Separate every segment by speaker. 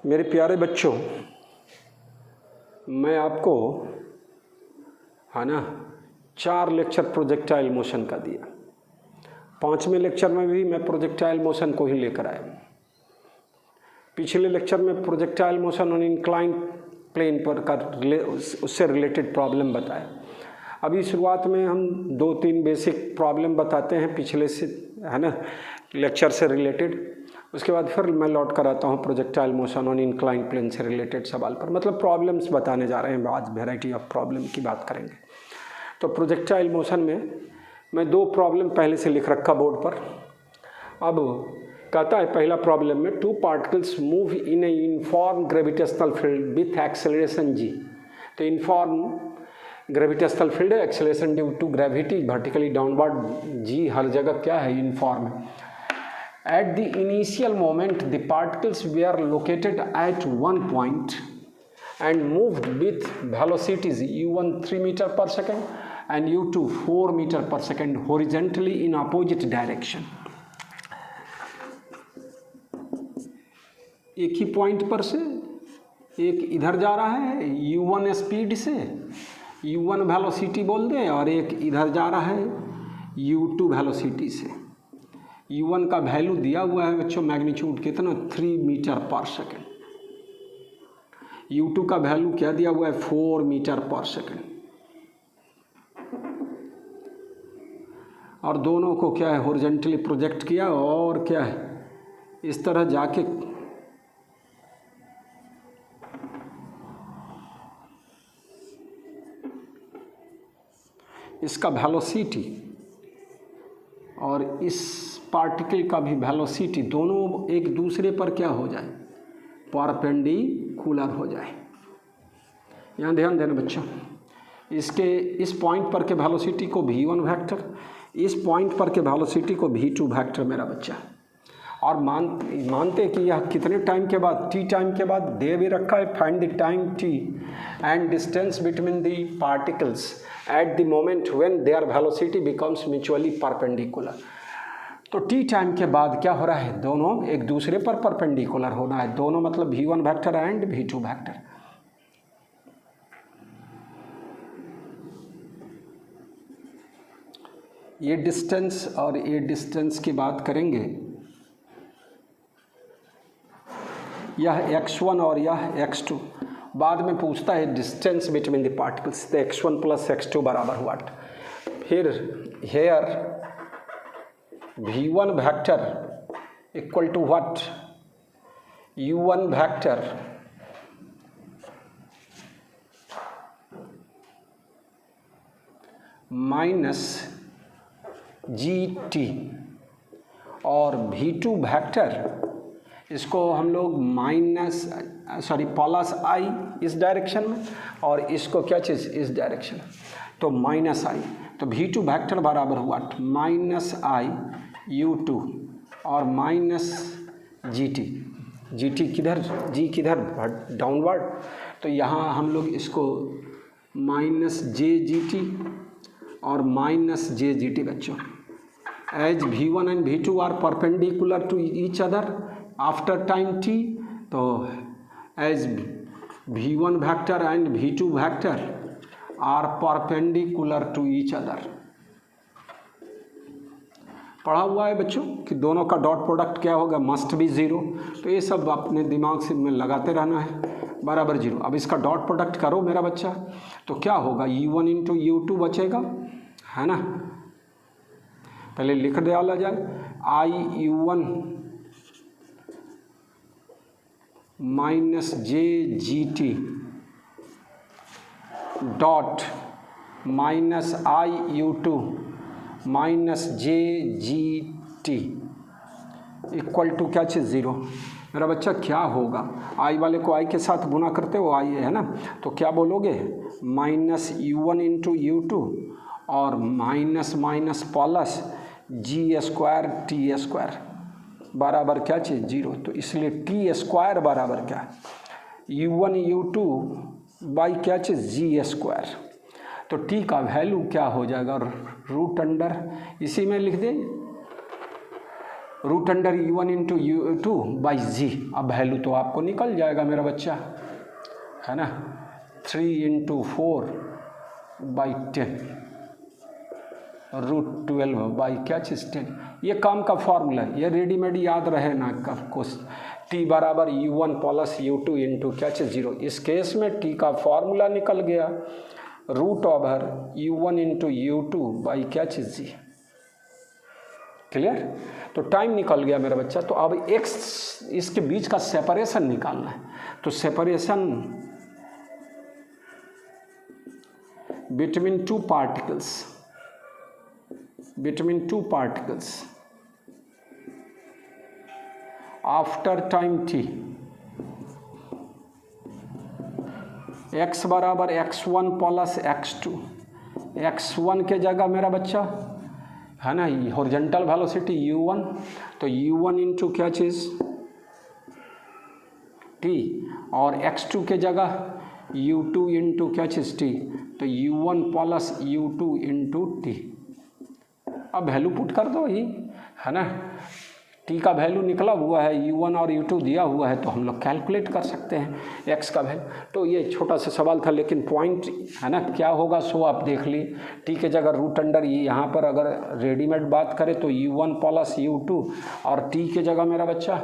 Speaker 1: मेरे प्यारे बच्चों, मैं आपको है ना 4 लेक्चर प्रोजेक्टाइल मोशन का दिया। 5वें लेक्चर में भी मैं प्रोजेक्टाइल मोशन को ही लेकर आया। पिछले लेक्चर में projectile motion on incline plane पर का उससे रिलेटेड प्रॉब्लम बताया। अभी शुरुआत में हम 2-3 बेसिक प्रॉब्लम बताते हैं पिछले से, है ना, लेक्चर से रिलेटेड। उसके बाद फिर मैं लौट कर आता हूँ projectile motion on incline plane से रिलेटेड सवाल पर, मतलब प्रॉब्लम्स बताने जा रहे हैं। आज वेराइटी ऑफ प्रॉब्लम की बात करेंगे। तो प्रोजेक्टाइल मोशन में मैं 2 प्रॉब्लम पहले से लिख रखा बोर्ड पर। अब कहता है पहला प्रॉब्लम में 2 particles move in a uniform gravitational field with acceleration g। तो यूनिफॉर्म ग्रेविटेशनल फील्ड है, acceleration due to gravity vertically downward, g हर जगह क्या है, यूनिफॉर्म है। At the initial moment, the particles were located at one point and moved with velocities u1 3 meter per second and u2 4 meter per second horizontally in opposite direction। एक ही point पर से एक इधर जा रहा है u1 स्पीड से, u1 velocity बोल दें, और एक इधर जा रहा है u2 वेलोसिटी से। u1 का वैल्यू दिया हुआ है बच्चों, मैग्नीट्यूड कितना, 3 मीटर पर सेकेंड। u2 का वैल्यू क्या दिया हुआ है, 4 मीटर पर सेकेंड। और दोनों को क्या है, हॉरिजॉन्टली प्रोजेक्ट किया, और क्या है, इस तरह जाके इसका वेलोसिटी और इस पार्टिकल का भी वेलोसिटी दोनों एक दूसरे पर क्या हो जाए, परपेंडिकुलर हो जाए। यहाँ ध्यान देना बच्चों, इसके इस पॉइंट पर के वेलोसिटी को v1 वेक्टर, इस पॉइंट पर के वेलोसिटी को v2 वेक्टर मेरा बच्चा। और मानते कि यह कितने टाइम के बाद, t टाइम के बाद दे भी रखा है, find the time t and distance between the particles at the moment when there velocity becomes mutually perpendicular. तो t टाइम के बाद क्या हो रहा है, दोनों एक दूसरे पर परपेंडिकुलर होना है, दोनों मतलब v1 vector and v2 vector. ये डिस्टेंस और ये डिस्टेंस की बात करेंगे, यह x1 और यह x2। बाद में पूछता है डिस्टेंस बिटवीन द पार्टिकल्स, तो x1 प्लस x2 बराबर हुआ। फिर here v1 vector equal to what, u1 vector minus gt, और v2 वेक्टर इसको हम लोग प्लस i इस डायरेक्शन में, और इसको क्या चीज़, इस डायरेक्शन, तो माइनस i। तो v2 वेक्टर बराबर हुआ माइनस i u2 और माइनस gt। gt किधर, g किधर, डाउनवर्ड, तो यहाँ हम लोग इसको माइनस jgt और माइनस jgt बच्चों। As v1 and v2 are perpendicular to each other after time t, तो as v1 vector and v2 vector are perpendicular to each other. पढ़ा हुआ है बच्चों कि दोनों का डॉट प्रोडक्ट क्या होगा, मस्ट बी 0। तो ये सब अपने दिमाग से में लगाते रहना है, बराबर 0। अब इसका डॉट प्रोडक्ट करो मेरा बच्चा, तो क्या होगा, u1 इंटू u2 बचेगा, है ना। पहले लिख डाला जाए, i u1 minus jgt dot minus i u2 minus jgt equal to क्या चीज़, 0। मेरा बच्चा क्या होगा, i वाले को i के साथ गुना करते हो, i है ना, तो क्या बोलोगे, माइनस u1 इंटू u2 और minus minus plus g² t² बराबर क्या चीज़, 0। तो इसलिए t² बराबर क्या है, u1 u2 बाई क्या चीज़, g²। तो t का वैल्यू क्या हो जाएगा, रूट अंडर, इसी में लिख दें root under U1 into U2 by g. अब वैल्यू तो आपको निकल जाएगा मेरा बच्चा, है ना, 3 इंटू 4 बाई 10 रूट 12 बाई क्या चीज़ 10। ये काम का फॉर्मूला है, ये रेडीमेड याद रहे ना आपको। टी बराबर U1 प्लस U2 इंटू क्या चीज़ 0। इस केस में टी का फॉर्मूला निकल गया root over U1 into U2 by क्या चीज़ जी। क्लियर? तो टाइम निकल गया मेरा बच्चा। तो अब एक्स इसके बीच का सेपरेशन निकालना है। तो separation between two particles after time t, x बराबर x1 प्लस x2। x1 के जगह मेरा बच्चा है ना हॉरिजॉन्टल वेलोसिटी u1, तो u1 इंटू क्या चीज़ t, और x2 के जगह u2 इंटू क्या चीज़ t, तो u1 plus u2 into t। अब वैल्यू पुट कर दो ही, है ना, t का वैल्यू निकला हुआ है, u1 और u2 दिया हुआ है, तो हम लोग कैलकुलेट कर सकते हैं x का वैल्यू। तो ये छोटा सा सवाल था, लेकिन पॉइंट है ना क्या होगा सो आप देख लिए। t के जगह रूट अंडर यहाँ पर अगर रेडीमेड बात करें तो u1 प्लस u2, और t के जगह मेरा बच्चा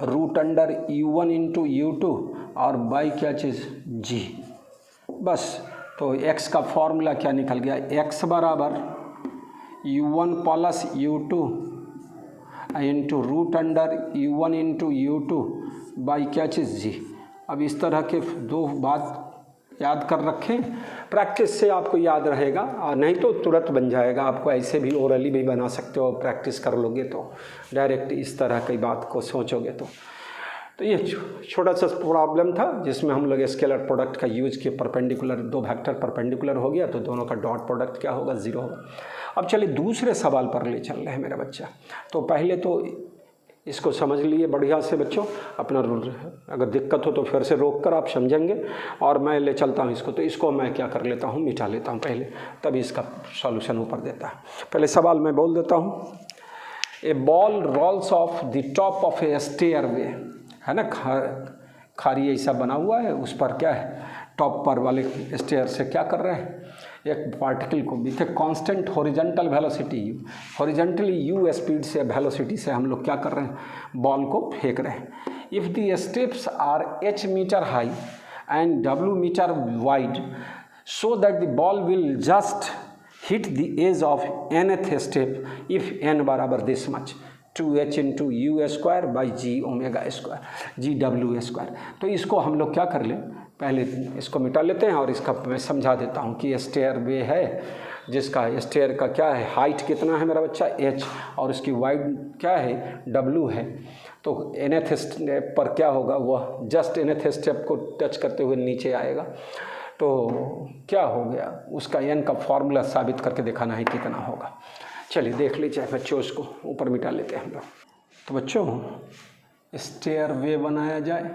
Speaker 1: root under u1 into u2 और बाई क्या चीज़ g। बस, तो x का फॉर्मूला क्या निकल गया, x बराबर u1 plus u2 into root under u1 into u2 by क्या चीज़ जी। अब इस तरह के दो बात याद कर रखें, प्रैक्टिस से आपको याद रहेगा, और नहीं तो तुरंत बन जाएगा। आपको ऐसे भी ओरली भी बना सकते हो, प्रैक्टिस कर लोगे तो डायरेक्ट इस तरह की बात को सोचोगे तो ये छोटा सा प्रॉब्लम था जिसमें हम लोग स्केलर प्रोडक्ट का यूज किए। परपेंडिकुलर, दो वेक्टर परपेंडिकुलर हो गया तो दोनों का डॉट प्रोडक्ट क्या होगा, 0 होगा। अब चलिए दूसरे सवाल पर ले चल रहे हैं मेरा बच्चा। तो पहले तो इसको समझ लिए बढ़िया से बच्चों, अपना अगर दिक्कत हो तो फिर से रोक कर आप समझेंगे, और मैं ले चलता हूँ इसको। तो इसको मैं क्या कर लेता हूँ, मिटा लेता हूँ पहले, तभी इसका सॉल्यूशन ऊपर देता है। पहले सवाल मैं बोल देता हूँ। A ball rolls off the top of a stairway, है ना, खारी ऐसा बना हुआ है, उस पर क्या है, टॉप पर वाले स्टेयर से क्या कर रहे हैं, एक पार्टिकल को with a constant horizontal velocity u, horizontally u speed से वेलोसिटी से हम लोग क्या कर रहे हैं, बॉल को फेंक रहे हैं। If the steps are h metre high and w metre wide so that the ball will just hit the edge of nth step if n बराबर this much 2h into u square by g omega square g डब्ल्यू square. तो इसको हम लोग क्या कर लें, पहले इसको मिटा लेते हैं और इसका मैं समझा देता हूँ कि स्टेयर वे है जिसका स्टेयर का क्या है, हाइट कितना है मेरा बच्चा h, और उसकी वाइड क्या है w है। तो nth स्टेप पर क्या होगा, वह जस्ट nth स्टेप को टच करते हुए नीचे आएगा। तो क्या हो गया, उसका n का फॉर्मूला साबित करके दिखाना है कितना होगा। चलिए देख लीजिए बच्चों, उसको ऊपर मिटा लेते हैं हम लोग। तो बच्चों स्टेयर वे बनाया जाए।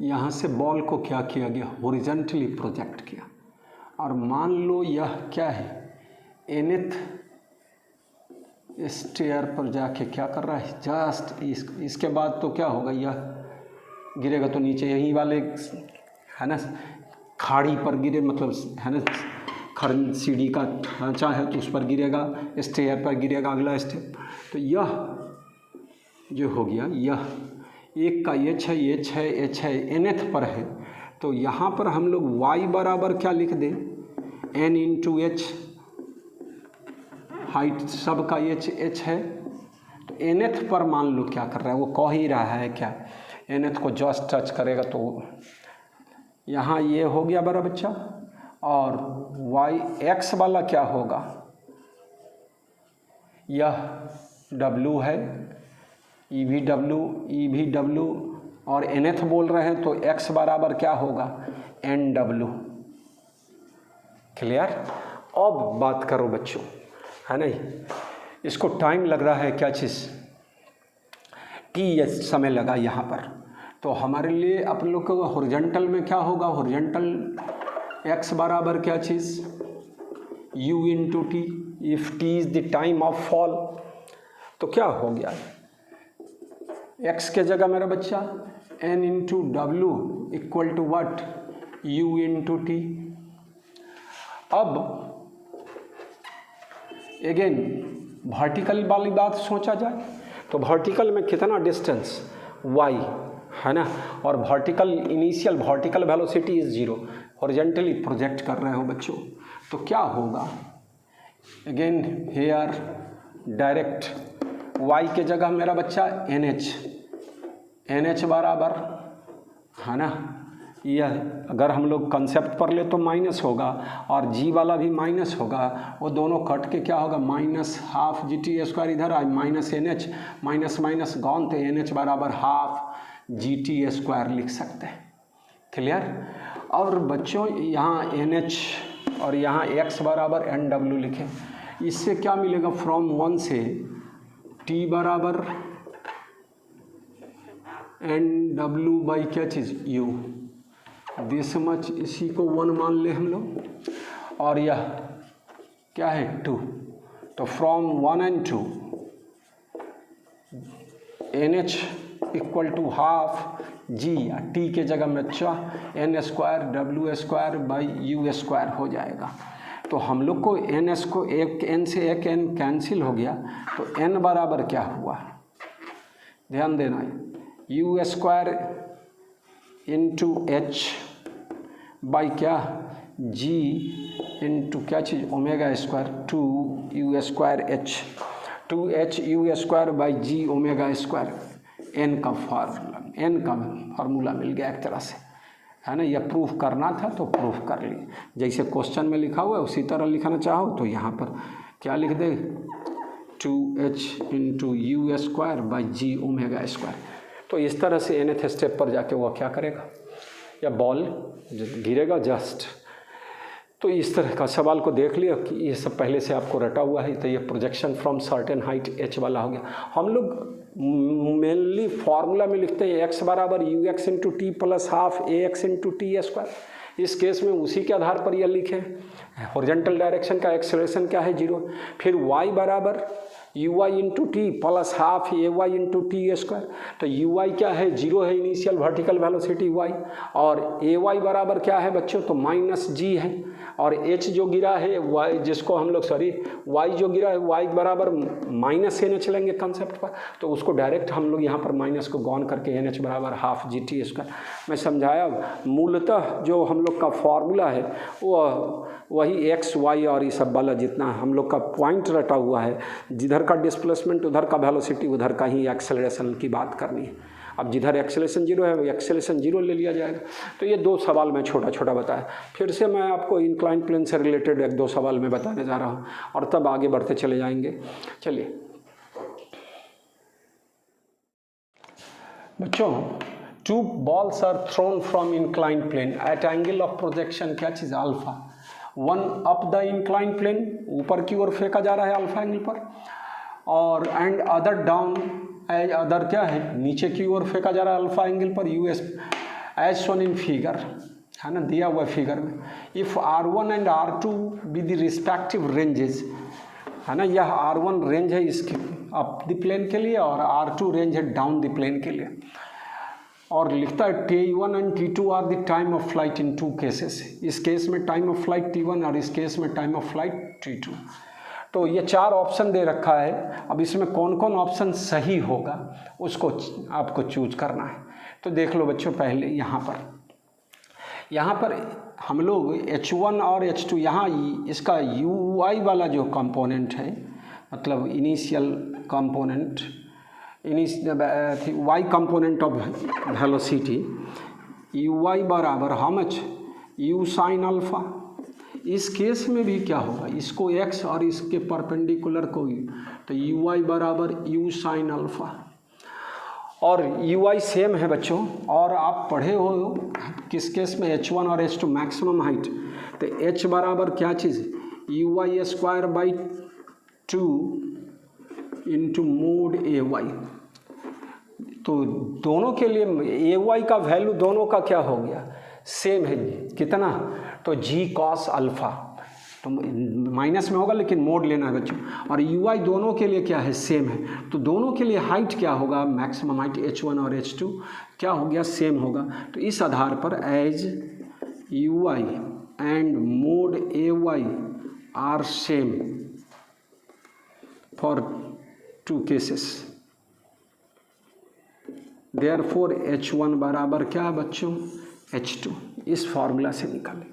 Speaker 1: यहाँ से बॉल को क्या किया गया, हॉरिजॉन्टली प्रोजेक्ट किया, और मान लो यह क्या है, nth स्टेयर पर जाके क्या कर रहा है, जस्ट इसके बाद तो क्या होगा, यह गिरेगा तो नीचे यही वाले है ना खाड़ी पर गिरे, मतलब है ना सीढ़ी का ढांचा है तो उस पर गिरेगा, स्टेयर पर गिरेगा अगला स्टेप। तो यह जो हो गया, यह एक का h है, h है nth पर है, तो यहाँ पर हम लोग y बराबर क्या लिख दें, n इंटू एच, हाइट सब का h है। तो nth पर मान लो क्या कर रहा है, वो कह ही रहा है क्या, nth को जस्ट टच करेगा तो यहाँ ये हो गया बड़ा बच्चा, और y x वाला क्या होगा, यह w है, ई भी w और nth बोल रहे हैं तो x बराबर क्या होगा, nw। क्लियर? अब बात करो बच्चों, है नहीं, इसको टाइम लग रहा है क्या चीज़, t समय लगा यहाँ पर, तो हमारे लिए अपन लोग को हॉरिजॉन्टल में क्या होगा, हॉरिजॉन्टल x बराबर क्या चीज़, u into T, if T is the time of fall. तो क्या हो गया, x के जगह मेरा बच्चा n इंटू डब्ल्यू equal to what, u into t. अब अगेन वर्टिकल वाली बात सोचा जाए तो वर्टिकल में कितना डिस्टेंस y है ना, और vertical initial vertical velocity is 0, horizontally project कर रहे हो बच्चों, तो क्या होगा, अगेन हेयर डायरेक्ट y के जगह मेरा बच्चा NH बराबर है ना, यह अगर हम लोग कंसेप्ट पर ले तो माइनस होगा और g वाला भी माइनस होगा, वो दोनों कट के क्या होगा, माइनस हाफ GT² इधर आए, minus NH, minus minus gone, तो NH बराबर हाफ GT² लिख सकते हैं। क्लियर। और बच्चों यहाँ NH और यहाँ x बराबर NW लिखें, इससे क्या मिलेगा, फ्रॉम 1 से T बराबर NW बाई क्या चीज़ U, दिस मच, इसी को 1 मान ले हम लोग, और यह क्या है 2, तो from 1 and 2 NH equal to half G, T के जगह में अच्छा N² W² बाई U² हो जाएगा। तो हम लोग को NS को एक N से एक N कैंसिल हो गया, तो N बराबर क्या हुआ, ध्यान देना, U² इंटू H बाई क्या G इंटू क्या चीज़ ओमेगा² 2U² H, 2H U² by G ओमेगा², N का फार्मूला मिल गया एक तरह से, है ना। यह प्रूफ करना था तो प्रूफ कर लिए, जैसे क्वेश्चन में लिखा हुआ है उसी तरह लिखना चाहो तो यहाँ पर क्या लिख दे, 2H into U² by G ओमेगा²। तो इस तरह से nth स्टेप पर जाके वह क्या करेगा, या बॉल गिरेगा जस्ट। तो इस तरह का सवाल को देख लिया कि ये सब पहले से आपको रटा हुआ है, तो ये projection from certain height H वाला हो गया। हम लोग मेनली फार्मूला में लिखते हैं x बराबर UX into t plus half AX into T²। इस केस में उसी के आधार पर यह लिखे, हॉरिजॉन्टल डायरेक्शन का एक्सेलरेशन क्या है 0, फिर y बराबर UY into t plus half AY into T²। तो UY क्या है 0 है, इनिशियल वर्टिकल वेलोसिटी y, और AY बराबर क्या है बच्चों, तो माइनस G है, और H जो गिरा है y, जिसको हम लोग y जो गिरा है y बराबर माइनस NH लेंगे कंसेप्ट पर, तो उसको डायरेक्ट हम लोग यहाँ पर माइनस को गॉन करके NH बराबर हाफ GT²। मैं समझाया, मूलतः जो हम लोग का फॉर्मूला है वो वही x y और ये सब वाला जितना हम लोग का पॉइंट रटा हुआ है, जिधर का डिस्प्लेसमेंट उधर का वेलोसिटी उधर का ही एक्सेलरेशन की बात करनी है। अब जिधर एक्सेलरेशन 0 है एक्सेलरेशन 0 ले लिया जाएगा। तो ये 2 सवाल मैं छोटा छोटा बताया, फिर से मैं आपको इंक्लाइन प्लेन से रिलेटेड 1-2 सवाल मैं बताने जा रहा हूँ, और तब आगे बढ़ते चले जाएंगे। चलिए बच्चों, 2 balls are thrown from incline plane at angle of projection क्या चीज़ alpha, 1 up the incline plane, ऊपर की ओर फेंका जा रहा है अल्फा एंगल पर, और and other down as other क्या है, नीचे की ओर फेंका जा रहा है अल्फा एंगल पर US as shown in figure, है ना, दिया हुआ फिगर में। If R1 and R2 be the respective ranges, है ना, यह R1 रेंज है इसके अप द प्लेन के लिए और R2 रेंज है डाउन द प्लेन के लिए, और लिखता है T1 and T2 are the time of flight in 2 cases, इस केस में टाइम ऑफ फ्लाइट T1 और इस केस में टाइम ऑफ फ्लाइट T2। तो ये 4 ऑप्शन दे रखा है, अब इसमें कौन कौन ऑप्शन सही होगा उसको आपको चूज करना है। तो देख लो बच्चों, पहले यहाँ पर हम लोग H1 और H2, यहाँ इसका UI वाला जो कंपोनेंट है, मतलब initial component, y component of velocity, UY बराबर how much, U sine alpha. इस केस में भी क्या होगा, इसको x और इसके परपेंडिकुलर को u, तो UY बराबर U साइन अल्फा, और UI सेम है बच्चों। और आप पढ़े हो किस केस में H1 और H2 मैक्सिमम हाइट, तो H बराबर क्या चीज़, UY² by 2 into mode AY, तो दोनों के लिए AY का वैल्यू दोनों का क्या हो गया, सेम है। कितना, तो जी कॉस अल्फ़ा, तो माइनस में होगा लेकिन मोड लेना है बच्चों। और UI दोनों के लिए क्या है, सेम है। तो दोनों के लिए हाइट क्या होगा, मैक्सिमम हाइट H1 और H2 क्या हो गया, सेम होगा। तो इस आधार पर as UI and mod AY are same for 2 cases, therefore H1 बराबर क्या बच्चों, H2। इस फॉर्मूला से निकालें।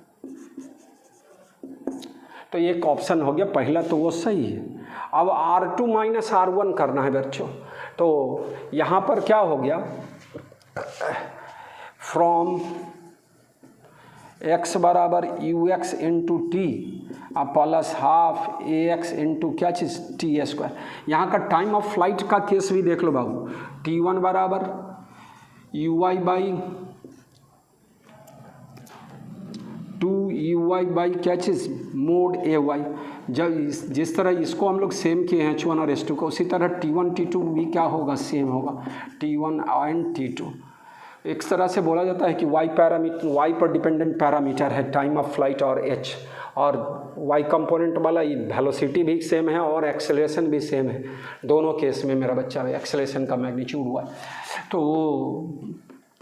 Speaker 1: तो एक ऑप्शन हो गया पहला, तो वो सही है। अब R2 माइनस R1 करना है बच्चों। तो यहाँ पर क्या हो गया, फ्रॉम x बराबर UX into t plus half AX into क्या चीज़, T²। यहाँ का टाइम ऑफ फ्लाइट का केस भी देख लो बाबू। T1 बराबर UI बाई 2UI बाई क्या चीज़, मोड AY। जब जिस तरह इसको हम लोग सेम किए हैं H1 और H2 को, उसी तरह T1 T2 भी क्या होगा, सेम होगा, T1 एंड T2। एक तरह से बोला जाता है कि Y पर डिपेंडेंट पैरामीटर है टाइम ऑफ फ्लाइट और H, और Y कंपोनेंट वाला वेलोसिटी भी सेम है और एक्सेलरेशन भी सेम है। दोनों केस में मेरा बच्चा एक्सेलरेशन का मैग्नीट्यूड हुआ। तो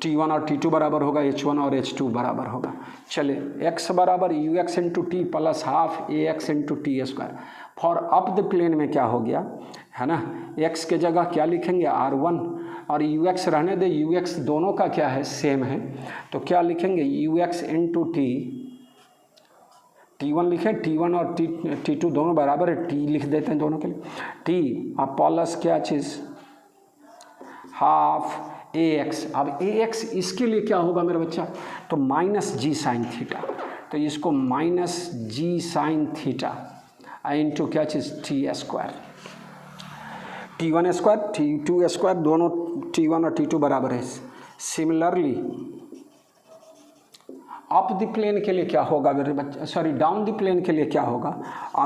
Speaker 1: T1 और T2 बराबर होगा H1 और H2 बराबर होगा। चले x बराबर UX into t plus half AX into T²। For up the plane में क्या हो गया है ना, x के जगह क्या लिखेंगे, R1, और UX रहने दे, UX दोनों का क्या है, सेम है। तो क्या लिखेंगे, UX इंटू टी, T1 लिखें, T1 और T2 दोनों बराबर है, T लिख देते हैं दोनों के लिए, T और प्लस क्या चीज़, हाफ AX। अब AX इसके लिए क्या होगा मेरा बच्चा, तो माइनस जी साइन थीटा। तो इसको माइनस जी साइन थीटा इंटू क्या चीज़, T², T1² T2² दोनों T1 और T2 बराबर है। सिमिलरली अप द प्लेन के लिए क्या होगा मेरे बच्चे, सॉरी डाउन द प्लेन के लिए क्या होगा,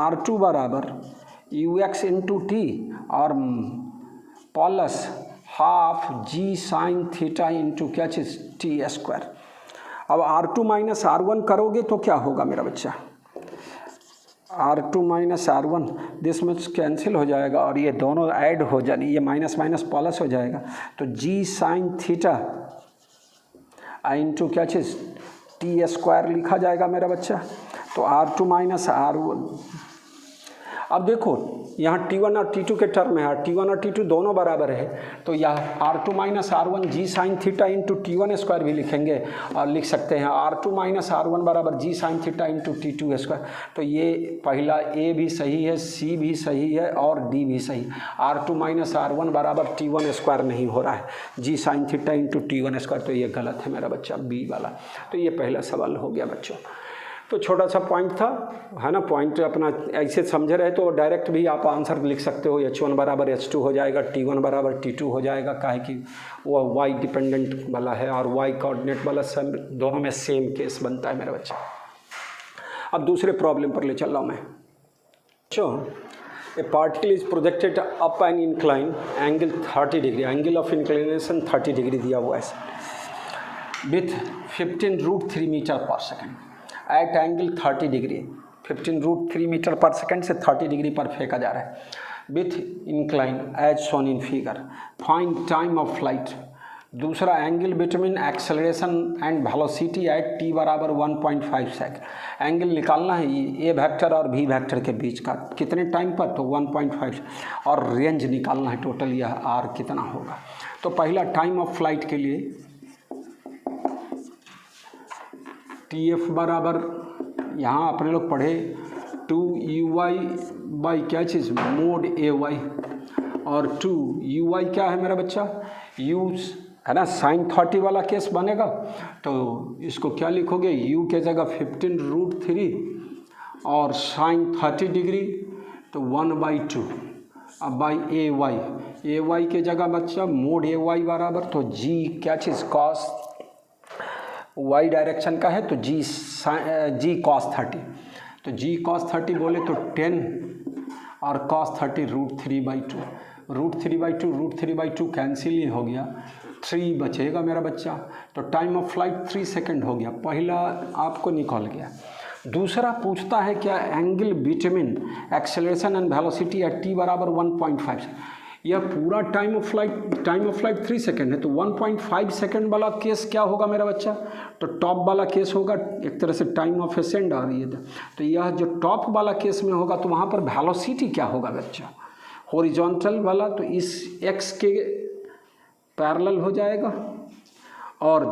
Speaker 1: R2 बराबर UX इंटू टी और प्लस हाफ जी साइन थीटा इंटू क्या चीज़, T²। अब R2 माइनस R1 करोगे तो क्या होगा मेरा बच्चा, R2 माइनस R1 दिस में कैंसिल हो जाएगा और ये दोनों ऐड हो जाए, ये माइनस माइनस प्लस हो जाएगा। तो जी साइन थीटा इंटू क्या चीज़, T² लिखा जाएगा मेरा बच्चा। तो R2 माइनस R1, अब देखो यहाँ T1 और T2 के टर्म है, T1 और T2 दोनों बराबर है। तो यह R2 माइनस R1 जी साइन थीटा इंटू T1² भी लिखेंगे और लिख सकते हैं R2 माइनस R1 बराबर जी साइन थीटा इंटू T2²। तो ये पहला A भी सही है, C भी सही है और D भी सही। R2 माइनस R1 बराबर T1² नहीं हो रहा है, जी साइन थीटा इंटू T1², तो ये गलत है मेरा बच्चा, B वाला। तो ये पहला सवाल हो गया बच्चों। तो छोटा सा पॉइंट था, है ना, पॉइंट अपना ऐसे समझे रहे तो डायरेक्ट भी आप आंसर लिख सकते हो, H1 बराबर H2 हो जाएगा, T1 बराबर T2 हो जाएगा, काहे कि वो Y डिपेंडेंट वाला है और Y कोऑर्डिनेट वाला सब दोनों में सेम केस बनता है मेरा बच्चा। अब दूसरे प्रॉब्लम पर ले चल रहा हूँ मैं। A particle is projected up and incline angle 30 degree, angle of inclination 30 degree दिया हुआ है with 15√3 metre per second at angle 30 degree. 15√3 metre per second से 30 डिग्री पर फेंका जा रहा है with incline as shown in figure. Find time of flight. दूसरा angle between acceleration and velocity at t बराबर 1.5 सेकेंड। एंगल निकालना है ए वेक्टर और बी वेक्टर के बीच का, कितने टाइम पर, तो 1.5, और रेंज निकालना है टोटल यह r कितना होगा। तो पहला टाइम ऑफ फ्लाइट के लिए TF बराबर यहाँ अपने लोग पढ़े 2UI बाई क्या चीज़, मोड AY, और 2UI क्या है मेरा बच्चा, U है ना, साइन 30 वाला केस बनेगा। तो इसको क्या लिखोगे, U के जगह 15√3 और साइन 30 डिग्री तो 1/2 अब बाई AY के जगह बच्चा मोड AY बराबर, तो G क्या चीज़, कॉस Y डायरेक्शन का है तो G cos 30, तो G cos 30 बोले तो 10 और cos 30 √3/2, √3/2 कैंसिल ही हो गया, 3 बचेगा मेरा बच्चा। तो टाइम ऑफ फ्लाइट 3 सेकेंड हो गया, पहला आपको निकल गया। दूसरा पूछता है क्या angle between acceleration and velocity at t बराबर 1.5। यह पूरा टाइम ऑफ फ्लाइट 3 सेकेंड है, तो 1.5 सेकेंड वाला केस क्या होगा मेरा बच्चा, तो टॉप वाला केस होगा, एक तरह से टाइम ऑफ असेंड आ रही है। तो यह जो टॉप वाला केस में होगा तो वहाँ पर वेलोसिटी क्या होगा बच्चा, हॉरिजॉन्टल वाला तो इस x के पैरेलल हो जाएगा, और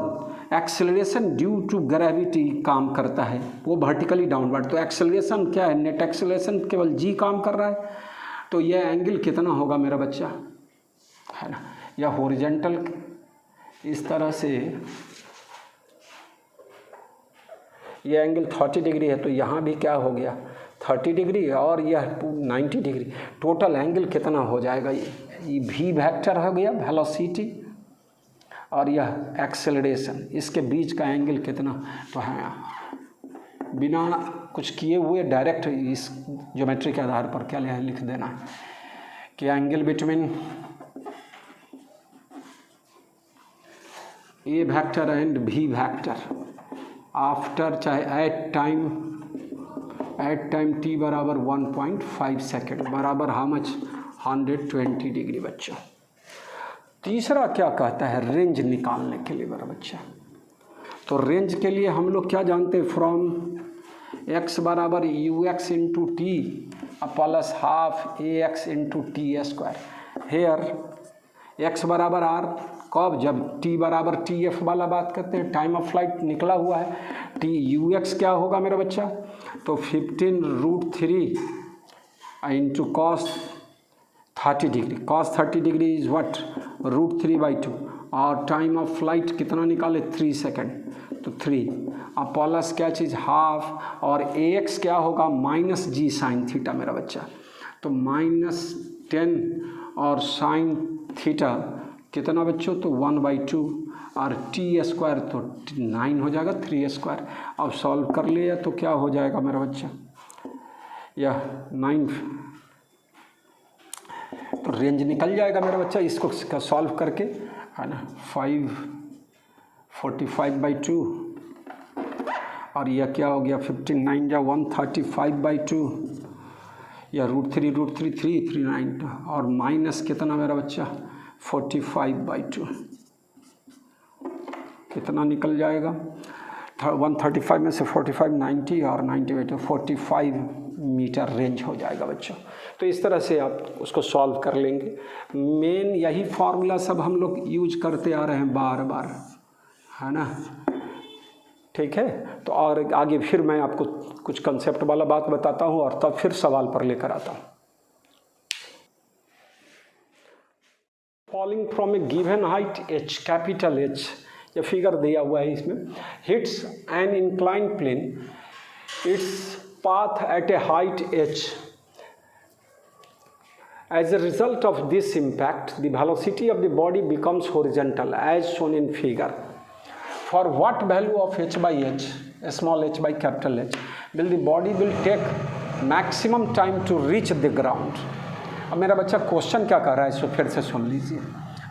Speaker 1: एक्सेलरेशन ड्यू टू ग्रेविटी काम करता है वो वर्टिकली डाउनवर्ड। तो एक्सेलरेशन क्या है, नेट एक्सेलरेशन केवल g काम कर रहा है, तो यह एंगल कितना होगा मेरा बच्चा, है ना, या हॉरिजॉन्टल इस तरह से यह एंगल 30 डिग्री है, तो यहाँ भी क्या हो गया 30 डिग्री और यह 90 डिग्री। टोटल एंगल कितना हो जाएगा, ये v वेक्टर हो गया वेलोसिटी और यह एक्सेलरेशन, इसके बीच का एंगल कितना, तो है बिना कुछ किए हुए डायरेक्ट इस ज्योमेट्री के आधार पर क्या लिख देना है कि angle between A vector and v vector after चाहे एट टाइम t बराबर 1.5 सेकेंड बराबर हाउ मच 120 डिग्री बच्चा। तीसरा क्या कहता है रेंज निकालने के लिए मेरा बच्चा, तो रेंज के लिए हम लोग क्या जानते हैं, फ्रॉम x बराबर ux into t plus half ax into t square. Here x बराबर r कब, जब t बराबर tf वाला बात करते हैं, टाइम ऑफ फ्लाइट निकला हुआ है, ux क्या होगा मेरा बच्चा, तो 15√3 into cos 30 degree, cos 30 degree is what √3/2, और टाइम ऑफ फ्लाइट कितना निकाले 3 सेकेंड, तो 3 अब प्लस क्या चीज़ हाफ, और ax क्या होगा -g साइन थीटा मेरा बच्चा, तो -10 और साइन थीटा कितना बच्चों, तो 1/2 और t स्क्वायर तो 9 हो जाएगा 3 स्क्वायर। अब सॉल्व कर लिया तो क्या हो जाएगा मेरा बच्चा, यह 9, तो रेंज निकल जाएगा मेरा बच्चा इसको सॉल्व करके, है ना, 545/2 और यह क्या हो गया 59 या 135/2, या √3 339 और माइनस कितना मेरा बच्चा 45/2, कितना निकल जाएगा 135 में से 45 90 और 90/2 45 मीटर रेंज हो जाएगा बच्चों। तो इस तरह से आप उसको सॉल्व कर लेंगे। मेन यही फार्मूला सब हम लोग यूज करते आ रहे हैं बार बार, है ना, ठीक है। तो और आगे फिर मैं आपको कुछ कंसेप्ट वाला बात बताता हूँ और तब फिर सवाल पर लेकर आता हूँ। Falling from a given height h, capital H, ये फिगर दिया हुआ है इसमें, hits an incline plane, its path at a height h. As a result of this impact, the velocity of the body becomes horizontal as shown in figure. For what value of h by h, small h by capital H, will the body will take maximum time to reach the ground? अब मेरा बच्चा question क्या कर रहा है इसको फिर से सुन लीजिए,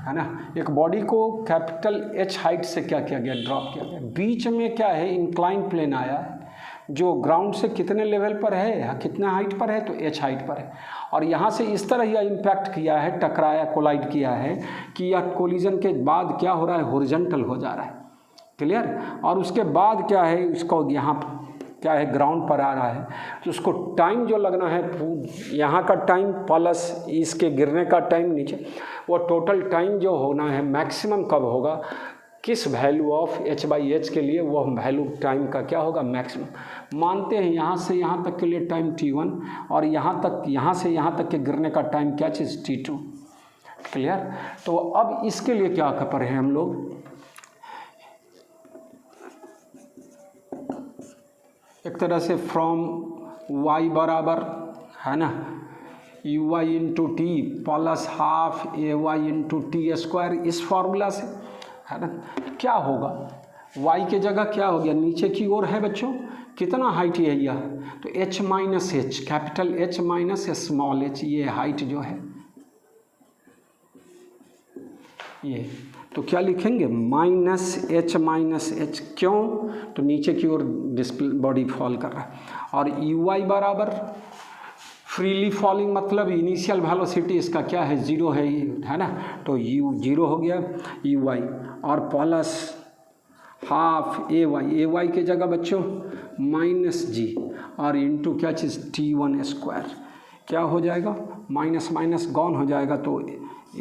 Speaker 1: है ना। एक बॉडी को कैपिटल H हाइट से क्या किया गया, ड्रॉप किया गया, बीच में क्या है इंक्लाइन प्लेन आया है जो ग्राउंड से कितने लेवल पर है, कितने हाइट पर है, तो h हाइट पर है, और यहाँ से इस तरह यह इम्पैक्ट किया है, टकराया, कोलाइड किया है कि यह कोलिजन के बाद क्या हो रहा है, हॉरिजॉन्टल हो जा रहा है, क्लियर। और उसके बाद क्या है, इसको यहाँ क्या है ग्राउंड पर आ रहा है, तो उसको टाइम जो लगना है यहाँ का टाइम प्लस इसके गिरने का टाइम नीचे, वो टोटल टाइम जो होना है मैक्सिमम कब होगा, किस value of h by H के लिए वह वैल्यू टाइम का क्या होगा मैक्सिमम। मानते हैं यहाँ से यहाँ तक के लिए टाइम t1 और यहाँ से यहाँ तक के गिरने का टाइम क्या चीज़ t2, क्लियर। तो अब इसके लिए क्या कर रहे हैं हम लोग, एक तरह से फ्रॉम y बराबर, है ना, uy into t plus half ay into t square, इस फॉर्मूला से, है ना, क्या होगा y के जगह क्या हो गया, नीचे की ओर है बच्चों, कितना हाइट है यह, तो h minus H, capital H minus small h, ये हाइट जो है ये तो क्या लिखेंगे माइनस एच, क्यों? तो नीचे की ओर डिस्प्ले बॉडी फॉल कर रहा है। और यू वाई बराबर फ्रीली फॉलिंग मतलब इनिशियल वेलोसिटी इसका क्या है, 0 है ना, तो यू 0 हो गया यू वाई, और प्लस हाफ ए वाई के जगह बच्चों माइनस जी, और इंटू क्या चीज़ T1 स्क्वायर, क्या हो जाएगा माइनस माइनस गॉन हो जाएगा, तो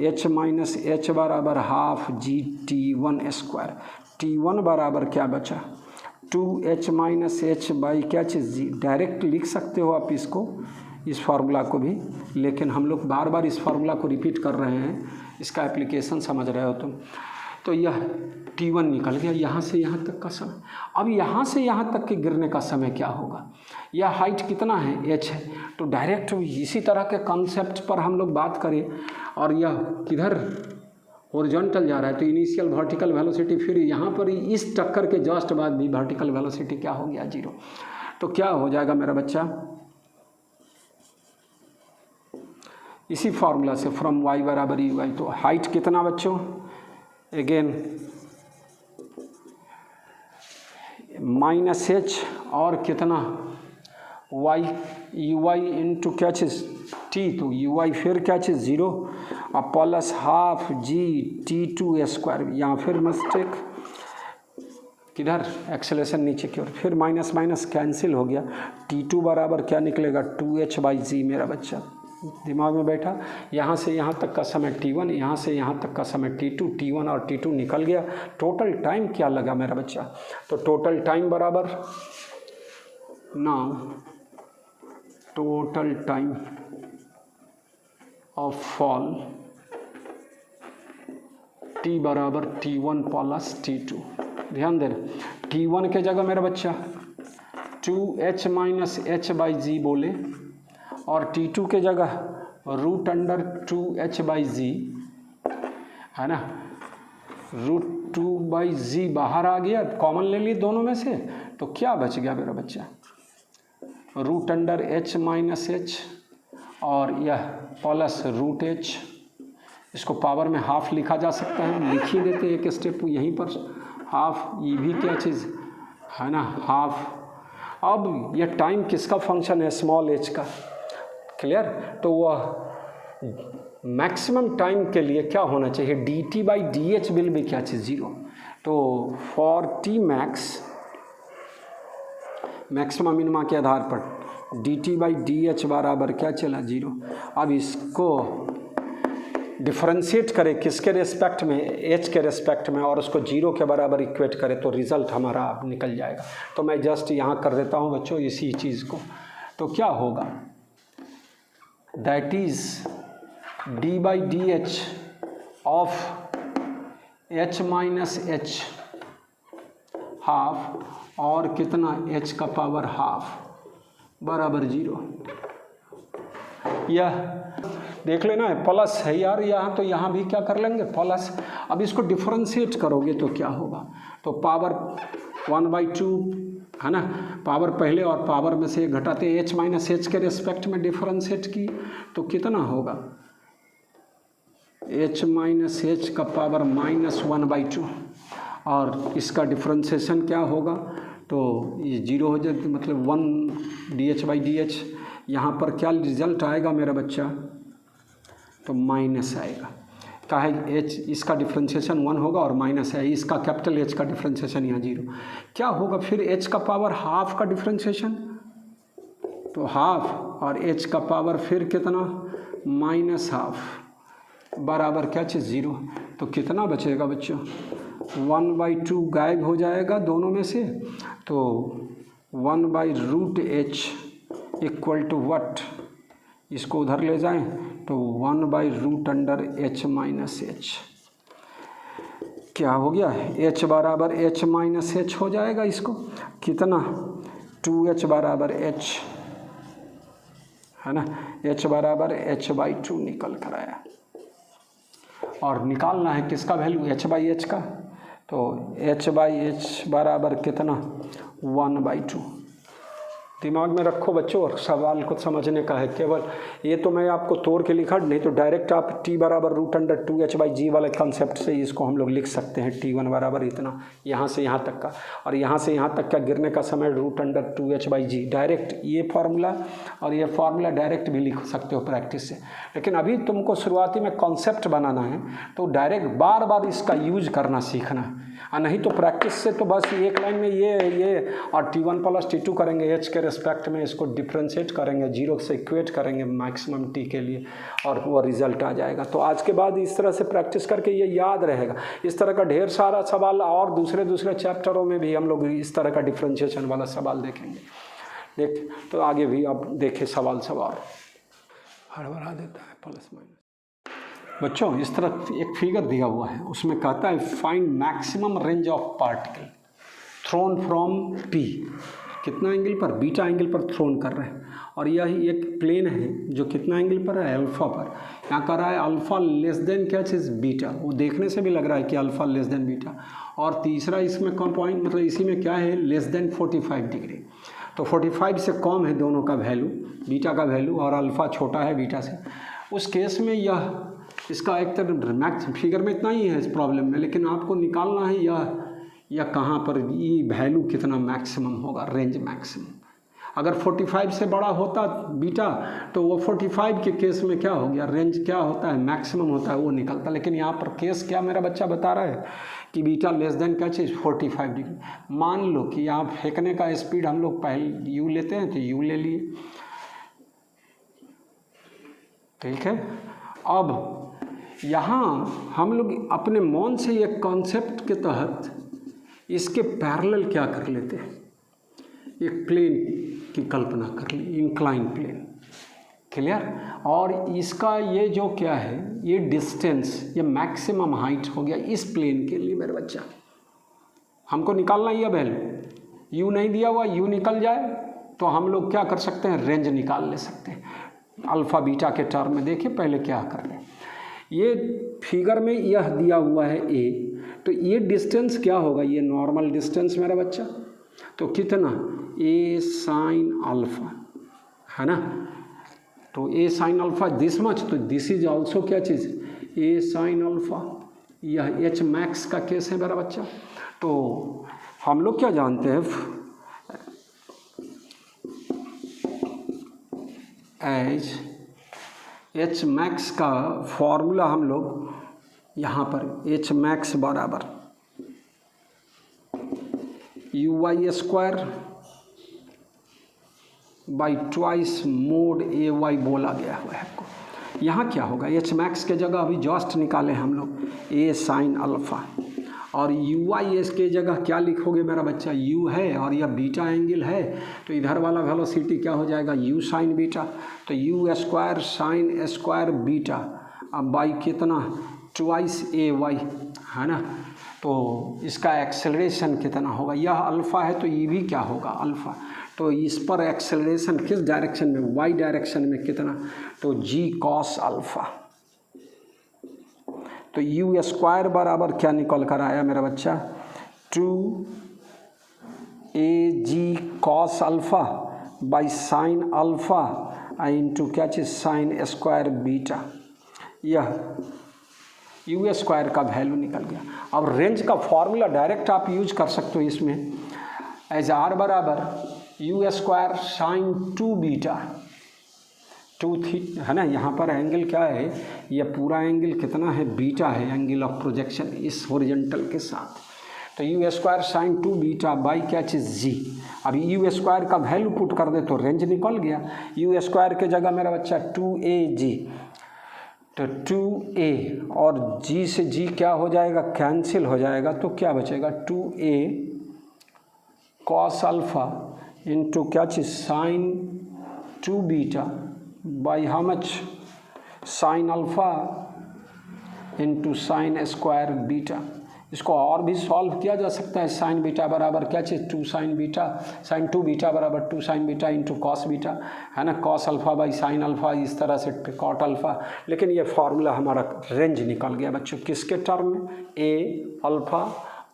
Speaker 1: H माइनस एच बराबर हाफ जी T1 स्क्वायर। T1 बराबर क्या बचा 2H माइनस एच बाई क्या चीज़ जी। डायरेक्ट लिख सकते हो आप इसको, इस फार्मूला को भी, लेकिन हम लोग बार बार इस फार्मूला को रिपीट कर रहे हैं, इसका एप्लीकेशन समझ रहे हो तुम। तो यह T1 निकल गया यहाँ से यहाँ तक का समय। अब यहाँ से यहाँ तक के गिरने का समय क्या होगा, यह हाइट कितना है h है, तो डायरेक्ट इसी तरह के कॉन्सेप्ट पर हम लोग बात करें, और यह किधर हॉरिजॉन्टल जा रहा है, तो इनिशियल वर्टिकल वेलोसिटी, फिर यहाँ पर इस टक्कर के जस्ट बाद भी वर्टिकल वेलोसिटी क्या हो गया 0। तो क्या हो जाएगा मेरा बच्चा, इसी फार्मूला से फ्रॉम y बराबर यू वाई, तो हाइट कितना बच्चों, अगेन माइनस एच और कितना y यू वाई इंटू क्या चीज़ t, तो यू वाई फिर क्या चीज़ 0 और प्लस हाफ जी T2 स्क्वायर, यहाँ फिर मिस्टेक किधर एक्सेलेरेशन नीचे की ओर, फिर माइनस माइनस कैंसिल हो गया, T2 बराबर क्या निकलेगा 2H बाई जी। मेरा बच्चा दिमाग में बैठा, यहाँ से यहाँ तक का समय T1, यहाँ से यहाँ तक का समय T2, T1 और T2 निकल गया। टोटल टाइम क्या लगा मेरा बच्चा, तो टोटल टाइम बराबर now total time of fall T बराबर T1 प्लस T2। ध्यान देना T1 के जगह मेरा बच्चा 2H माइनस एच बाई जी बोले, और T2 के जगह रूट अंडर 2H बाई जी है ना, रूट 2 बाई जी बाहर आ गया, कॉमन ले ली दोनों में से, तो क्या बच गया मेरा बच्चा root under H minus h, और यह प्लस रूट H, इसको पावर में हाफ लिखा जा सकता है, लिख ही देते एक स्टेप यहीं पर, हाफ ये भी क्या चीज़ है ना हाफ। अब यह टाइम किसका फंक्शन है, स्मॉल h का, क्लियर। तो वह मैक्सिमम टाइम के लिए क्या होना चाहिए, dt by D H will भी क्या चीज़ 0। तो फॉर टी मैक्सिमम मिनिमा के आधार पर dt बाई डी एच बराबर क्या चला 0। अब इसको डिफ्रेंशिएट करें किसके रेस्पेक्ट में, h के रेस्पेक्ट में, और उसको 0 के बराबर इक्वेट करें तो रिज़ल्ट हमारा अब निकल जाएगा। तो मैं जस्ट यहाँ कर देता हूँ बच्चों इसी चीज़ को, तो क्या होगा that is d by D H of h minus H half, और कितना h का पावर हाफ बराबर 0। यह देख लेना है प्लस है यार, यहाँ तो यहाँ भी क्या कर लेंगे प्लस। अब इसको डिफरेंशिएट करोगे तो क्या होगा, तो पावर 1/2 है ना, पावर पहले और पावर में से घटाते h माइनस एच के रेस्पेक्ट में डिफरेंशिएट की, तो कितना होगा h माइनस एच का पावर -1/2, और इसका डिफरेंशिएशन क्या होगा, तो ये 0 हो जाए, मतलब 1 dh बाई डी एच। यहाँ पर क्या रिजल्ट आएगा मेरा बच्चा, तो माइनस आएगा, क्या है h, इसका डिफ्रेंशिएशन 1 होगा और माइनस है, इसका कैपिटल H का डिफ्रेंशिएशन यहाँ 0। क्या होगा फिर h का पावर हाफ का डिफ्रेंशिएशन, तो हाफ, और h का पावर फिर कितना -हाफ बराबर क्या चीज़ 0। तो कितना बचेगा बच्चों 1/2 गायब हो जाएगा दोनों में से, तो 1/√h इक्वल टू वट, इसको उधर ले जाएं तो 1/√h माइनस एच। क्या हो गया h बराबर h माइनस एच हो जाएगा, इसको कितना 2h बराबर h है ना, h बराबर h/2 निकल कर आया। और निकालना है किसका वैल्यू h/h का, तो h/h बराबर कितना 1/2। दिमाग में रखो बच्चों, और सवाल को समझने का है केवल। ये तो मैं आपको तोड़ के लिखा, नहीं तो डायरेक्ट आप t बराबर √2h/g वाले कंसेप्ट से इसको हम लोग लिख सकते हैं। t1 बराबर इतना, यहाँ से यहाँ तक का, और यहाँ से यहाँ तक का गिरने का समय √2h/g। डायरेक्ट ये फार्मूला और ये फार्मूला डायरेक्ट भी लिख सकते हो प्रैक्टिस से। लेकिन अभी तुमको शुरुआती में कॉन्सेप्ट बनाना है, तो डायरेक्ट बार बार इसका यूज करना सीखना है, और नहीं तो प्रैक्टिस से तो बस एक लाइन में ये और t1 + t2 करेंगे, h के रिस्पेक्ट में इसको डिफ्रेंशिएट करेंगे, 0 से इक्वेट करेंगे मैक्सिमम t के लिए, और वो रिजल्ट आ जाएगा। तो आज के बाद इस तरह से प्रैक्टिस करके ये याद रहेगा। इस तरह का ढेर सारा सवाल और दूसरे चैप्टरों में भी हम लोग इस तरह का डिफ्रेंशिएशन वाला सवाल देखेंगे। देख तो आगे भी आप देखें सवाल हड़बड़ा देता है प्लस माइनस। बच्चों इस तरह एक फिगर दिया हुआ है, उसमें कहता है find maximum range of particle thrown from p। कितना एंगल पर? बीटा एंगल पर थ्रोन कर रहे हैं, और यही एक प्लेन है जो कितना एंगल पर है? अल्फा पर। यहाँ कर रहा है अल्फा लेस देन क्या चीज़? बीटा। वो देखने से भी लग रहा है कि अल्फा लेस देन बीटा। और तीसरा इसमें कौन पॉइंट, मतलब इसी में क्या है? Less than 45 degree. तो 45 से कम है दोनों का वैल्यू, बीटा का वैल्यू, और अल्फा छोटा है बीटा से। उस केस में यह इसका एक तरह मैक्स फिगर में इतना ही है इस प्रॉब्लम में, लेकिन आपको निकालना है यह कहाँ पर ये वैल्यू कितना मैक्सिमम होगा, रेंज मैक्सिमम। अगर 45 से बड़ा होता बीटा तो वो 45 के केस में क्या हो गया, रेंज क्या होता है, मैक्सिमम होता है, वो निकलता। लेकिन यहाँ पर केस क्या मेरा बच्चा बता रहा है कि बीटा लेस देन क्या चीज़? 45 डिग्री। मान लो कि यहाँ फेंकने का स्पीड हम लोग पहले यू लेते हैं, तो यू ले लिए, ठीक है। अब यहाँ हम लोग अपने मन से एक कॉन्सेप्ट के तहत इसके पैरेलल क्या कर लेते हैं, एक प्लेन की कल्पना कर ली, इंक्लाइन प्लेन। क्लियर? और इसका ये जो क्या है, ये डिस्टेंस, ये मैक्सिमम हाइट हो गया इस प्लेन के लिए मेरे बच्चा। हमको निकालना ही है वैल्यू, यू नहीं दिया हुआ, यू निकल जाए तो हम लोग क्या कर सकते हैं, रेंज निकाल ले सकते हैं अल्फ़ा बीटा के टर्म में। देखिए पहले क्या कर रहे हैं, ये फिगर में यह दिया हुआ है a, तो ये डिस्टेंस क्या होगा, ये नॉर्मल डिस्टेंस मेरा बच्चा, तो कितना? a sin अल्फ़ा, है ना। तो a sin alpha this much, तो दिस इज ऑल्सो क्या चीज़, a sin अल्फ़ा। यह h मैक्स का केस है मेरा बच्चा। तो हम लोग क्या जानते हैं, एज एच मैक्स का फॉर्मूला हम लोग यहाँ पर एच मैक्स बराबर u² by twice mode ay बोला गया हुआ है आपको। यहाँ क्या होगा, एच मैक्स के जगह अभी जस्ट निकाले हम लोग a sin अल्फ़ा, और uy के जगह क्या लिखोगे मेरा बच्चा, u है और यह बीटा एंगल है, तो इधर वाला वेलोसिटी क्या हो जाएगा, u sin बीटा। तो u² sin² बीटा अब बाई कितना, ट्वाइस ay, है ना। तो इसका एक्सेलरेशन कितना होगा, यह अल्फ़ा है तो ये भी क्या होगा, अल्फ़ा। तो इस पर एक्सेलरेशन किस डायरेक्शन में, y डायरेक्शन में कितना, तो g cos अल्फ़ा। तो u² बराबर क्या निकल कर आया मेरा बच्चा, 2ag cos alpha by sine alpha into क्या चीज़, sin² बीटा। यह u² का वैल्यू निकल गया। अब रेंज का फॉर्मूला डायरेक्ट आप यूज कर सकते हो इसमें, एज r बराबर u² sin 2 बीटा, 2 थी, है ना। यहाँ पर एंगल क्या है, यह पूरा एंगल कितना है, बीटा है, एंगल ऑफ प्रोजेक्शन इस हॉरिजॉन्टल के साथ। तो u² sin 2 बीटा बाई क्या चीज़, g। अभी u² का वैल्यू पुट कर दे तो रेंज निकल गया। u² के जगह मेरा बच्चा 2ag, तो 2a और g से g क्या हो जाएगा, कैंसिल हो जाएगा, तो क्या बचेगा, 2a cos अल्फ़ा इंटू क्या चीज़, sin 2 beta by how much, sin alpha into sin² beta. इसको और भी सॉल्व किया जा सकता है, sin बीटा बराबर क्या चीज़, 2 sin बीटा, sin 2 बीटा बराबर 2 sin beta into cos beta, है ना। cos alpha by sin alpha, इस तरह से cot अल्फ़ा। लेकिन ये फार्मूला हमारा रेंज निकल गया बच्चों, किसके टर्म में, a अल्फ़ा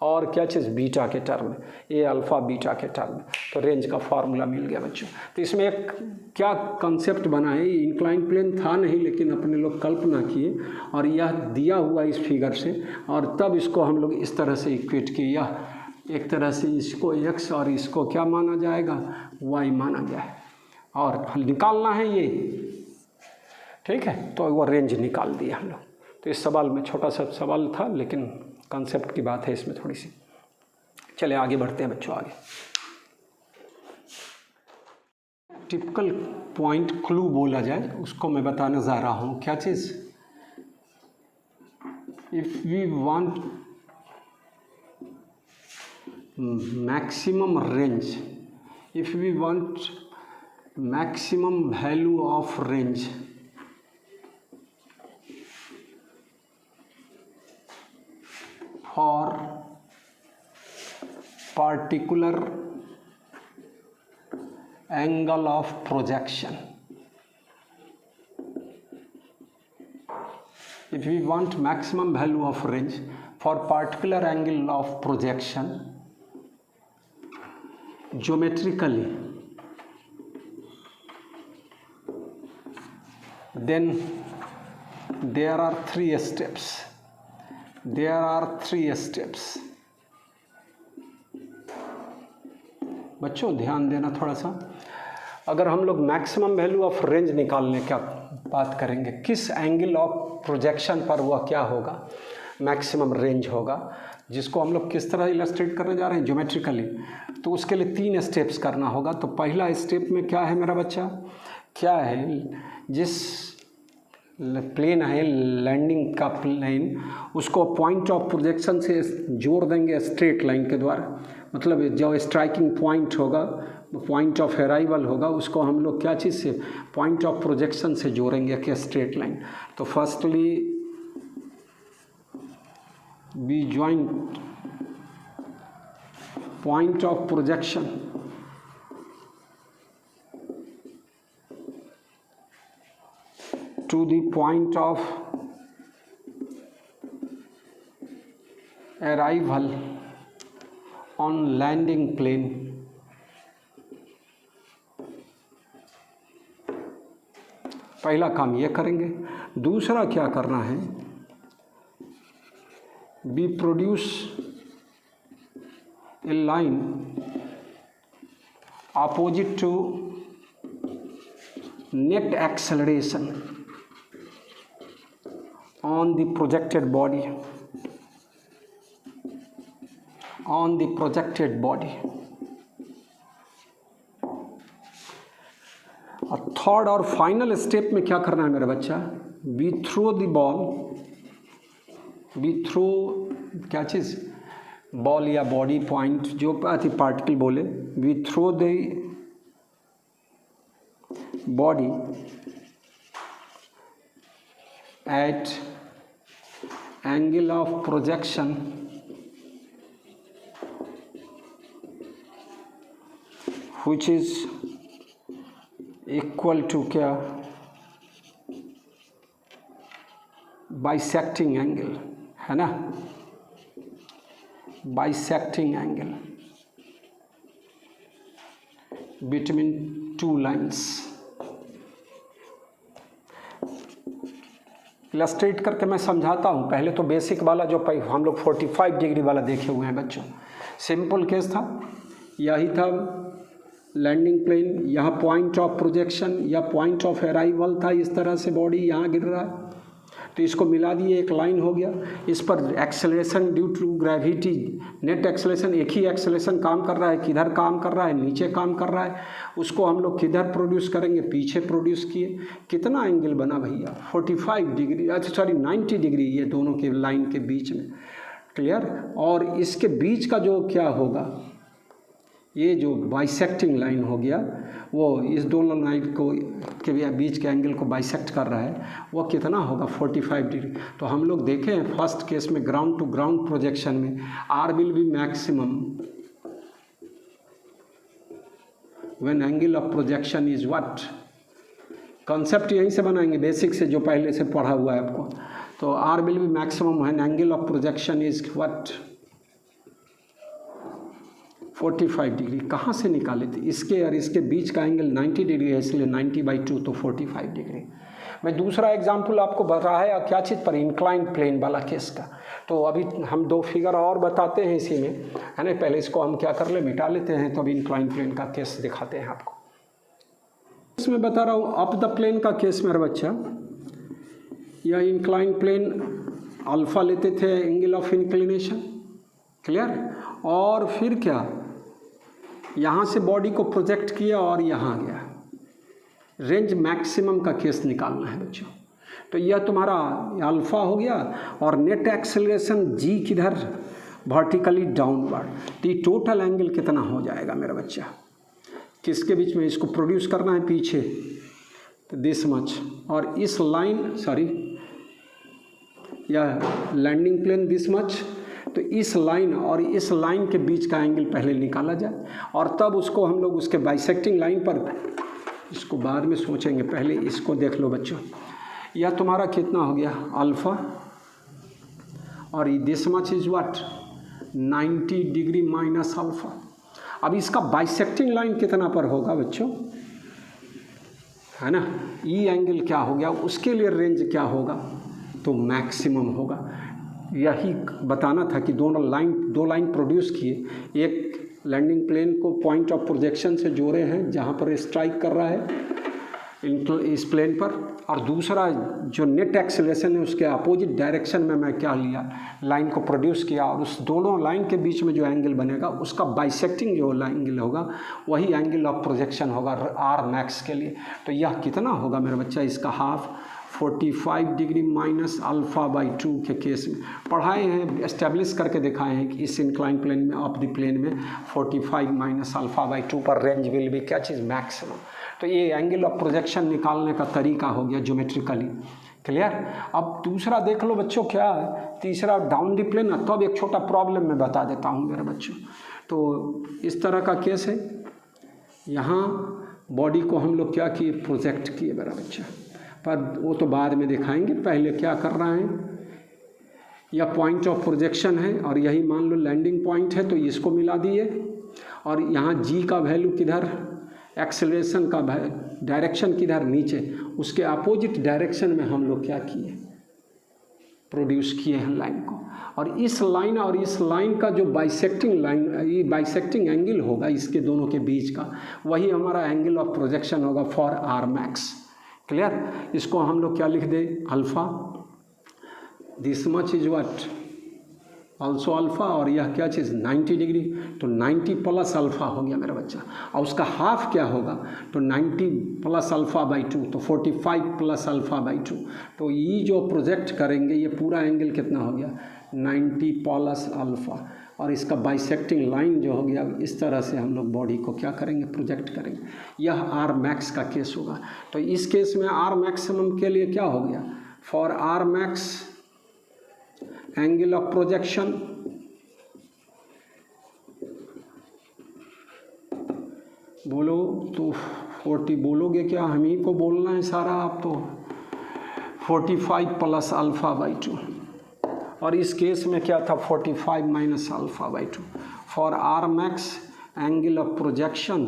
Speaker 1: और क्या चीज़ बीटा के टर्म में, ए अल्फ़ा बीटा के टर्म में। तो रेंज का फार्मूला मिल गया बच्चों। तो इसमें एक क्या कंसेप्ट बना है, इंक्लाइन प्लेन था नहीं लेकिन अपने लोग कल्पना किए और यह दिया हुआ इस फिगर से, और तब इसको हम लोग इस तरह से इक्वेट किए। यह एक तरह से इसको x और इसको क्या माना जाएगा, y माना जाए, और निकालना है ये, ठीक है। तो वो रेंज निकाल दिया हम लोग। तो इस सवाल में छोटा सा सवाल था लेकिन कॉन्सेप्ट की बात है इसमें थोड़ी सी। चले आगे बढ़ते हैं बच्चों आगे। टिपिकल पॉइंट क्लू बोला जाए उसको मैं बताने जा रहा हूँ। क्या चीज़, if we want maximum range, if we want maximum value of range for particular angle of projection. If we want maximum value of range for particular angle of projection, geometrically, then there are three steps. There are three steps. बच्चों ध्यान देना थोड़ा सा। अगर हम लोग maximum value of range निकालने का बात करेंगे, किस एंगल ऑफ प्रोजेक्शन पर वह क्या होगा, मैक्सिमम रेंज होगा, जिसको हम लोग किस तरह इलस्ट्रेट करने जा रहे हैं, ज्योमेट्रिकली। तो उसके लिए 3 स्टेप्स करना होगा। तो पहला स्टेप में क्या है मेरा बच्चा, क्या है, जिस प्लेन है लैंडिंग का प्लेन, उसको पॉइंट ऑफ प्रोजेक्शन से जोड़ देंगे स्ट्रेट लाइन के द्वारा। मतलब जो स्ट्राइकिंग पॉइंट होगा, पॉइंट ऑफ अराइवल होगा, उसको हम लोग क्या चीज़ से, पॉइंट ऑफ प्रोजेक्शन से जोड़ेंगे कि स्ट्रेट लाइन। तो firstly we joint point of projection to the point of arrival on landing plane. पहला काम ये करेंगे। दूसरा क्या करना है, we produce a line opposite to net acceleration on the projected body, on the projected body. और थर्ड और फाइनल स्टेप में क्या करना है मेरा बच्चा, we throw the ball, we throw क्या चीज़, बॉल या बॉडी पॉइंट जो पार्टिकल बोले, we throw the body at angle of projection which is equal to क्या, bisecting angle, है ना, bisecting angle between two lines। Illustrate करके मैं समझाता हूँ। पहले तो बेसिक वाला जो हम लोग 45 डिग्री वाला देखे हुए हैं बच्चों, सिंपल केस था, यही था लैंडिंग प्लेन, यहाँ पॉइंट ऑफ प्रोजेक्शन या पॉइंट ऑफ अराइवल था, इस तरह से बॉडी यहाँ गिर रहा है, तो इसको मिला दिए, एक लाइन हो गया। इस पर acceleration due to gravity, net acceleration, एक ही एक्सेलरेशन काम कर रहा है, किधर काम कर रहा है, नीचे काम कर रहा है, उसको हम लोग किधर प्रोड्यूस करेंगे, पीछे प्रोड्यूस किए। कितना एंगल बना भैया, 45 डिग्री, अच्छा सॉरी 90 डिग्री, ये दोनों के लाइन के बीच में, क्लियर। और इसके बीच का जो क्या होगा, ये जो बाइसेक्टिंग लाइन हो गया, वो इस दोनों लाइन को के बीच के एंगल को बाइसेक्ट कर रहा है, वो कितना होगा, 45 डिग्री। तो हम लोग देखें फर्स्ट केस में ग्राउंड टू ग्राउंड प्रोजेक्शन में R will be maximum when angle of projection is what, concept यहीं से बनाएंगे बेसिक से जो पहले से पढ़ा हुआ है आपको। तो R will be maximum when angle of projection is what, 45 degree कहाँ से निकाले थे? इसके और इसके बीच का एंगल 90 डिग्री है, इसलिए 90/2 तो 45 डिग्री। मैं दूसरा एग्जाम्पल आपको बता है क्या चीज़ पर, इंक्लाइन प्लेन वाला केस का। तो अभी हम 2 फिगर और बताते हैं इसी में, है ना। पहले इसको हम क्या कर ले, मिटा लेते हैं, तो अभी इंक्लाइन प्लेन का केस दिखाते हैं आपको। इसमें बता रहा हूँ अप द प्लेन का केस मेरा बच्चा। यह इंक्लाइन प्लेन अल्फा लेते थे एंगल ऑफ इंक्लिनेशन, क्लियर। और फिर क्या, यहाँ से बॉडी को प्रोजेक्ट किया और यहाँ गया। रेंज मैक्सिमम का केस निकालना है बच्चों। तो यह तुम्हारा अल्फा हो गया और नेट एक्सेलरेशन जी किधर, वर्टिकली डाउनवर्ड। तो ये टोटल एंगल कितना हो जाएगा मेरा बच्चा, किसके बीच में इसको प्रोड्यूस करना है पीछे, तो दिस मच। और इस लाइन, सॉरी, यह लैंडिंग प्लेन दिस मच। तो इस लाइन और इस लाइन के बीच का एंगल पहले निकाला जाए और तब उसको हम लोग उसके बाइसेक्टिंग लाइन पर, इसको बाद में सोचेंगे, पहले इसको देख लो बच्चों। यह तुम्हारा कितना हो गया अल्फा, और this much is what 90 degree minus alpha. अब इसका बाइसेक्टिंग लाइन कितना पर होगा बच्चों, है ना। ई एंगल क्या हो गया, उसके लिए रेंज क्या होगा, तो मैक्सिमम होगा। यही बताना था कि दो लाइन प्रोड्यूस किए, एक लैंडिंग प्लेन को पॉइंट ऑफ प्रोजेक्शन से जोड़े हैं जहाँ पर स्ट्राइक कर रहा है इस प्लेन पर, और दूसरा जो नेट एक्सेलरेशन है उसके अपोजिट डायरेक्शन में मैं क्या लिया, लाइन को प्रोड्यूस किया, और उस दोनों लाइन के बीच में जो एंगल बनेगा उसका बाइसेक्टिंग जो एंगल होगा वही एंगल ऑफ प्रोजेक्शन होगा आर मैक्स के लिए। तो यह कितना होगा मेरा बच्चा, इसका हाफ 45 डिग्री माइनस अल्फा/2 के केस में पढ़ाए हैं, एस्टेब्लिश करके दिखाए हैं कि इस इंक्लाइन प्लेन में ऑफ द प्लेन में 45 माइनस अल्फा/2 पर रेंज विल भी क्या चीज़, मैक्सिमम। तो ये एंगल ऑफ प्रोजेक्शन निकालने का तरीका हो गया ज्योमेट्रिकली, क्लियर। अब दूसरा देख लो बच्चों, क्या है तीसरा, डाउन द प्लेन। तो अब एक छोटा प्रॉब्लम मैं बता देता हूँ मेरे बच्चों। तो इस तरह का केस है, यहाँ बॉडी को हम लोग क्या किए, प्रोजेक्ट किए मेरा बच्चा, पर वो तो बाद में दिखाएंगे। पहले क्या कर रहे हैं, यह पॉइंट ऑफ प्रोजेक्शन है और यही मान लो लैंडिंग पॉइंट है, तो इसको मिला दिए, और यहाँ जी का वैल्यू किधर, एक्सेलरेशन का डायरेक्शन किधर, नीचे, उसके अपोजिट डायरेक्शन में हम लोग क्या किए, प्रोड्यूस किए हैं लाइन को। और इस लाइन और इस लाइन का जो बाइसेक्टिंग लाइन, ये बाइसेक्टिंग एंगल होगा इसके दोनों के बीच का, वही हमारा एंगल ऑफ प्रोजेक्शन होगा फॉर आर मैक्स, क्लियर। इसको हम लोग क्या लिख दे, alpha, this much is what also alpha, और यह क्या चीज़ 90 डिग्री, तो 90 प्लस अल्फा हो गया मेरा बच्चा। और उसका हाफ क्या होगा, तो 90 प्लस अल्फा/2, तो 45 प्लस अल्फा/2। तो ये जो प्रोजेक्ट करेंगे ये पूरा एंगल कितना हो गया, 90 प्लस अल्फा, और इसका बाइसेक्टिंग लाइन जो हो गया, इस तरह से हम लोग बॉडी को क्या करेंगे, प्रोजेक्ट करेंगे। यह आर मैक्स का केस होगा। तो इस केस में आर मैक्सिमम के लिए क्या हो गया, for R max angle of projection बोलो तो 40 बोलोगे क्या, हम ही को बोलना है सारा, आप तो 45 प्लस अल्फा/2, और इस केस में क्या था 45 माइनस अल्फा/2 for R max angle of projection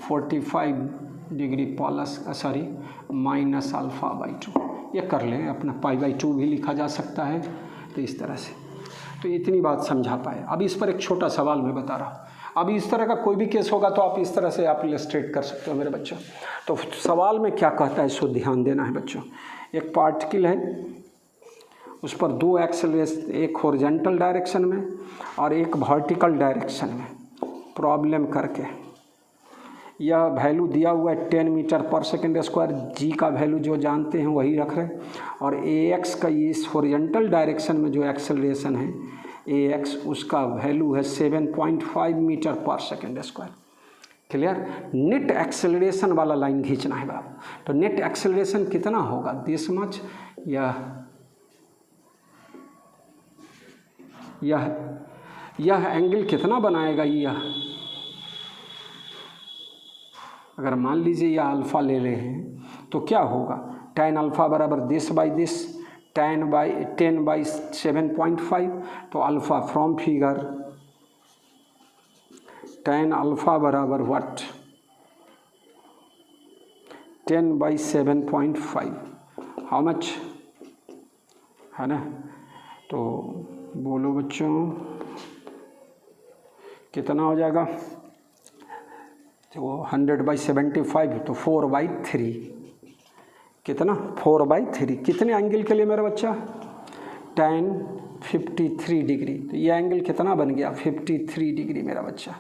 Speaker 1: 45 degree plus sorry minus अल्फा/2। ये कर लें, अपना π/2 भी लिखा जा सकता है, तो इस तरह से। तो इतनी बात समझा पाए। अब इस पर एक छोटा सवाल मैं बता रहा हूँ। अब इस तरह का कोई भी केस होगा तो आप इस तरह से आप इलस्ट्रेट कर सकते हो मेरे बच्चों। तो सवाल में क्या कहता है इसको ध्यान देना है बच्चों। एक पार्टिकल है, उस पर 2 एक्सेलरेशन, एक हॉरिजॉन्टल डायरेक्शन में और एक वर्टिकल डायरेक्शन में प्रॉब्लम करके यह वैल्यू दिया हुआ है 10 मीटर पर सेकेंड स्क्वायर। जी का वैल्यू जो जानते हैं वही रख रहे हैं, और AX का इस हॉरिजॉन्टल डायरेक्शन में जो एक्सेलरेशन है AX, उसका वैल्यू है 7.5 metre per second square, clear. Net acceleration वाला लाइन खींचना है बाबू। तो नेट एक्सेलरेशन कितना होगा, दिस मच। यह एंगल कितना बनाएगा, यह अगर मान लीजिए यह अल्फ़ा ले रहे हैं तो क्या होगा, tan अल्फ़ा बराबर दिस बाई दिस, 10/7.5, तो alpha from figure tan alpha बराबर व्हाट 10/7.5, हाउ मच, है ना। तो बोलो बच्चों कितना हो जाएगा, तो 100/75 तो 4/3, कितना 4/3, कितने एंगल के लिए मेरा बच्चा, tan 53 डिग्री। तो ये एंगल कितना बन गया 53 डिग्री मेरा बच्चा।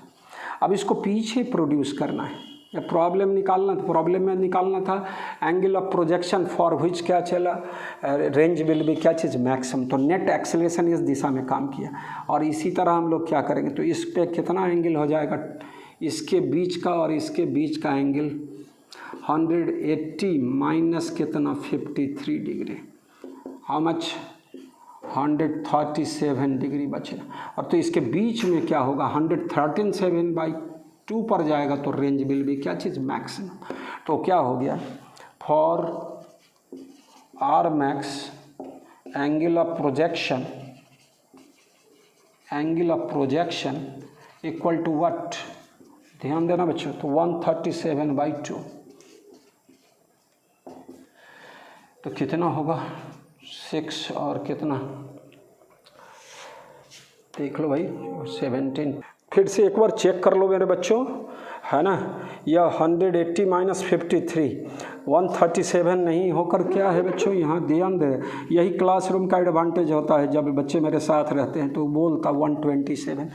Speaker 1: अब इसको पीछे प्रोड्यूस करना है, या प्रॉब्लम में निकालना था angle of projection for which क्या चला, रेंज विल बी क्या चीज़ मैक्सिमम। तो नेट एक्सेलेरेशन इस दिशा में काम किया, और इसी तरह हम लोग क्या करेंगे, तो इस पे कितना एंगल हो जाएगा, इसके बीच का और इसके बीच का एंगल 180 माइनस कितना 53 डिग्री, हाउ मच 137 डिग्री बचेगा। और तो इसके बीच में क्या होगा 137/2 पर जाएगा, तो रेंज विल भी क्या चीज़ मैक्सिमम। तो क्या हो गया, for R max angle of projection equal to what, ध्यान देना बच्चों, तो 137/2, तो कितना होगा 6 और कितना देख लो भाई 17। फिर से एक बार चेक कर लो मेरे बच्चों, है ना। यह 180 माइनस 53 137 नहीं होकर क्या है बच्चों, यहाँ ध्यान दे, यही क्लासरूम का एडवांटेज होता है, जब बच्चे मेरे साथ रहते हैं तो बोलता 127,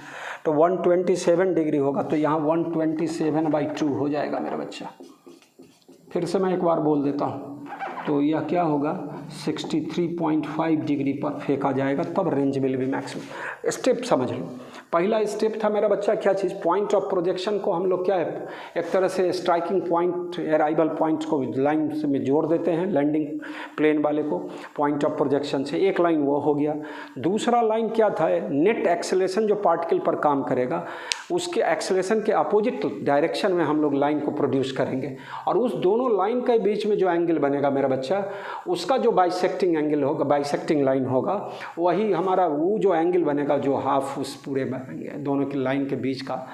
Speaker 1: तो 127 डिग्री होगा, तो यहाँ 127/2 हो जाएगा मेरा बच्चा। फिर से मैं एक बार बोल देता हूँ, तो यह क्या होगा 63.5 डिग्री पर फेंका जाएगा, तब range will be maximum. Step समझ लो, पहला स्टेप था मेरा बच्चा क्या चीज़, पॉइंट ऑफ प्रोजेक्शन को हम लोग क्या है एक तरह से स्ट्राइकिंग पॉइंट, अराइवल पॉइंट को लाइन में जोड़ देते हैं, लैंडिंग प्लेन वाले को पॉइंट ऑफ प्रोजेक्शन से, एक लाइन वो हो गया। दूसरा लाइन क्या था, नेट एक्सेलेरेशन जो पार्टिकल पर काम करेगा उसके एक्सेलेरेशन के अपोजिट डायरेक्शन में हम लोग लाइन को प्रोड्यूस करेंगे, और उस दोनों लाइन के बीच में जो एंगल बनेगा मेरा बच्चा, उसका जो बाइसेक्टिंग एंगल होगा, बाइसेक्टिंग लाइन होगा, वही हमारा वो जो एंगल बनेगा जो हाफ उस पूरे दोनों की लाइन के बीच का,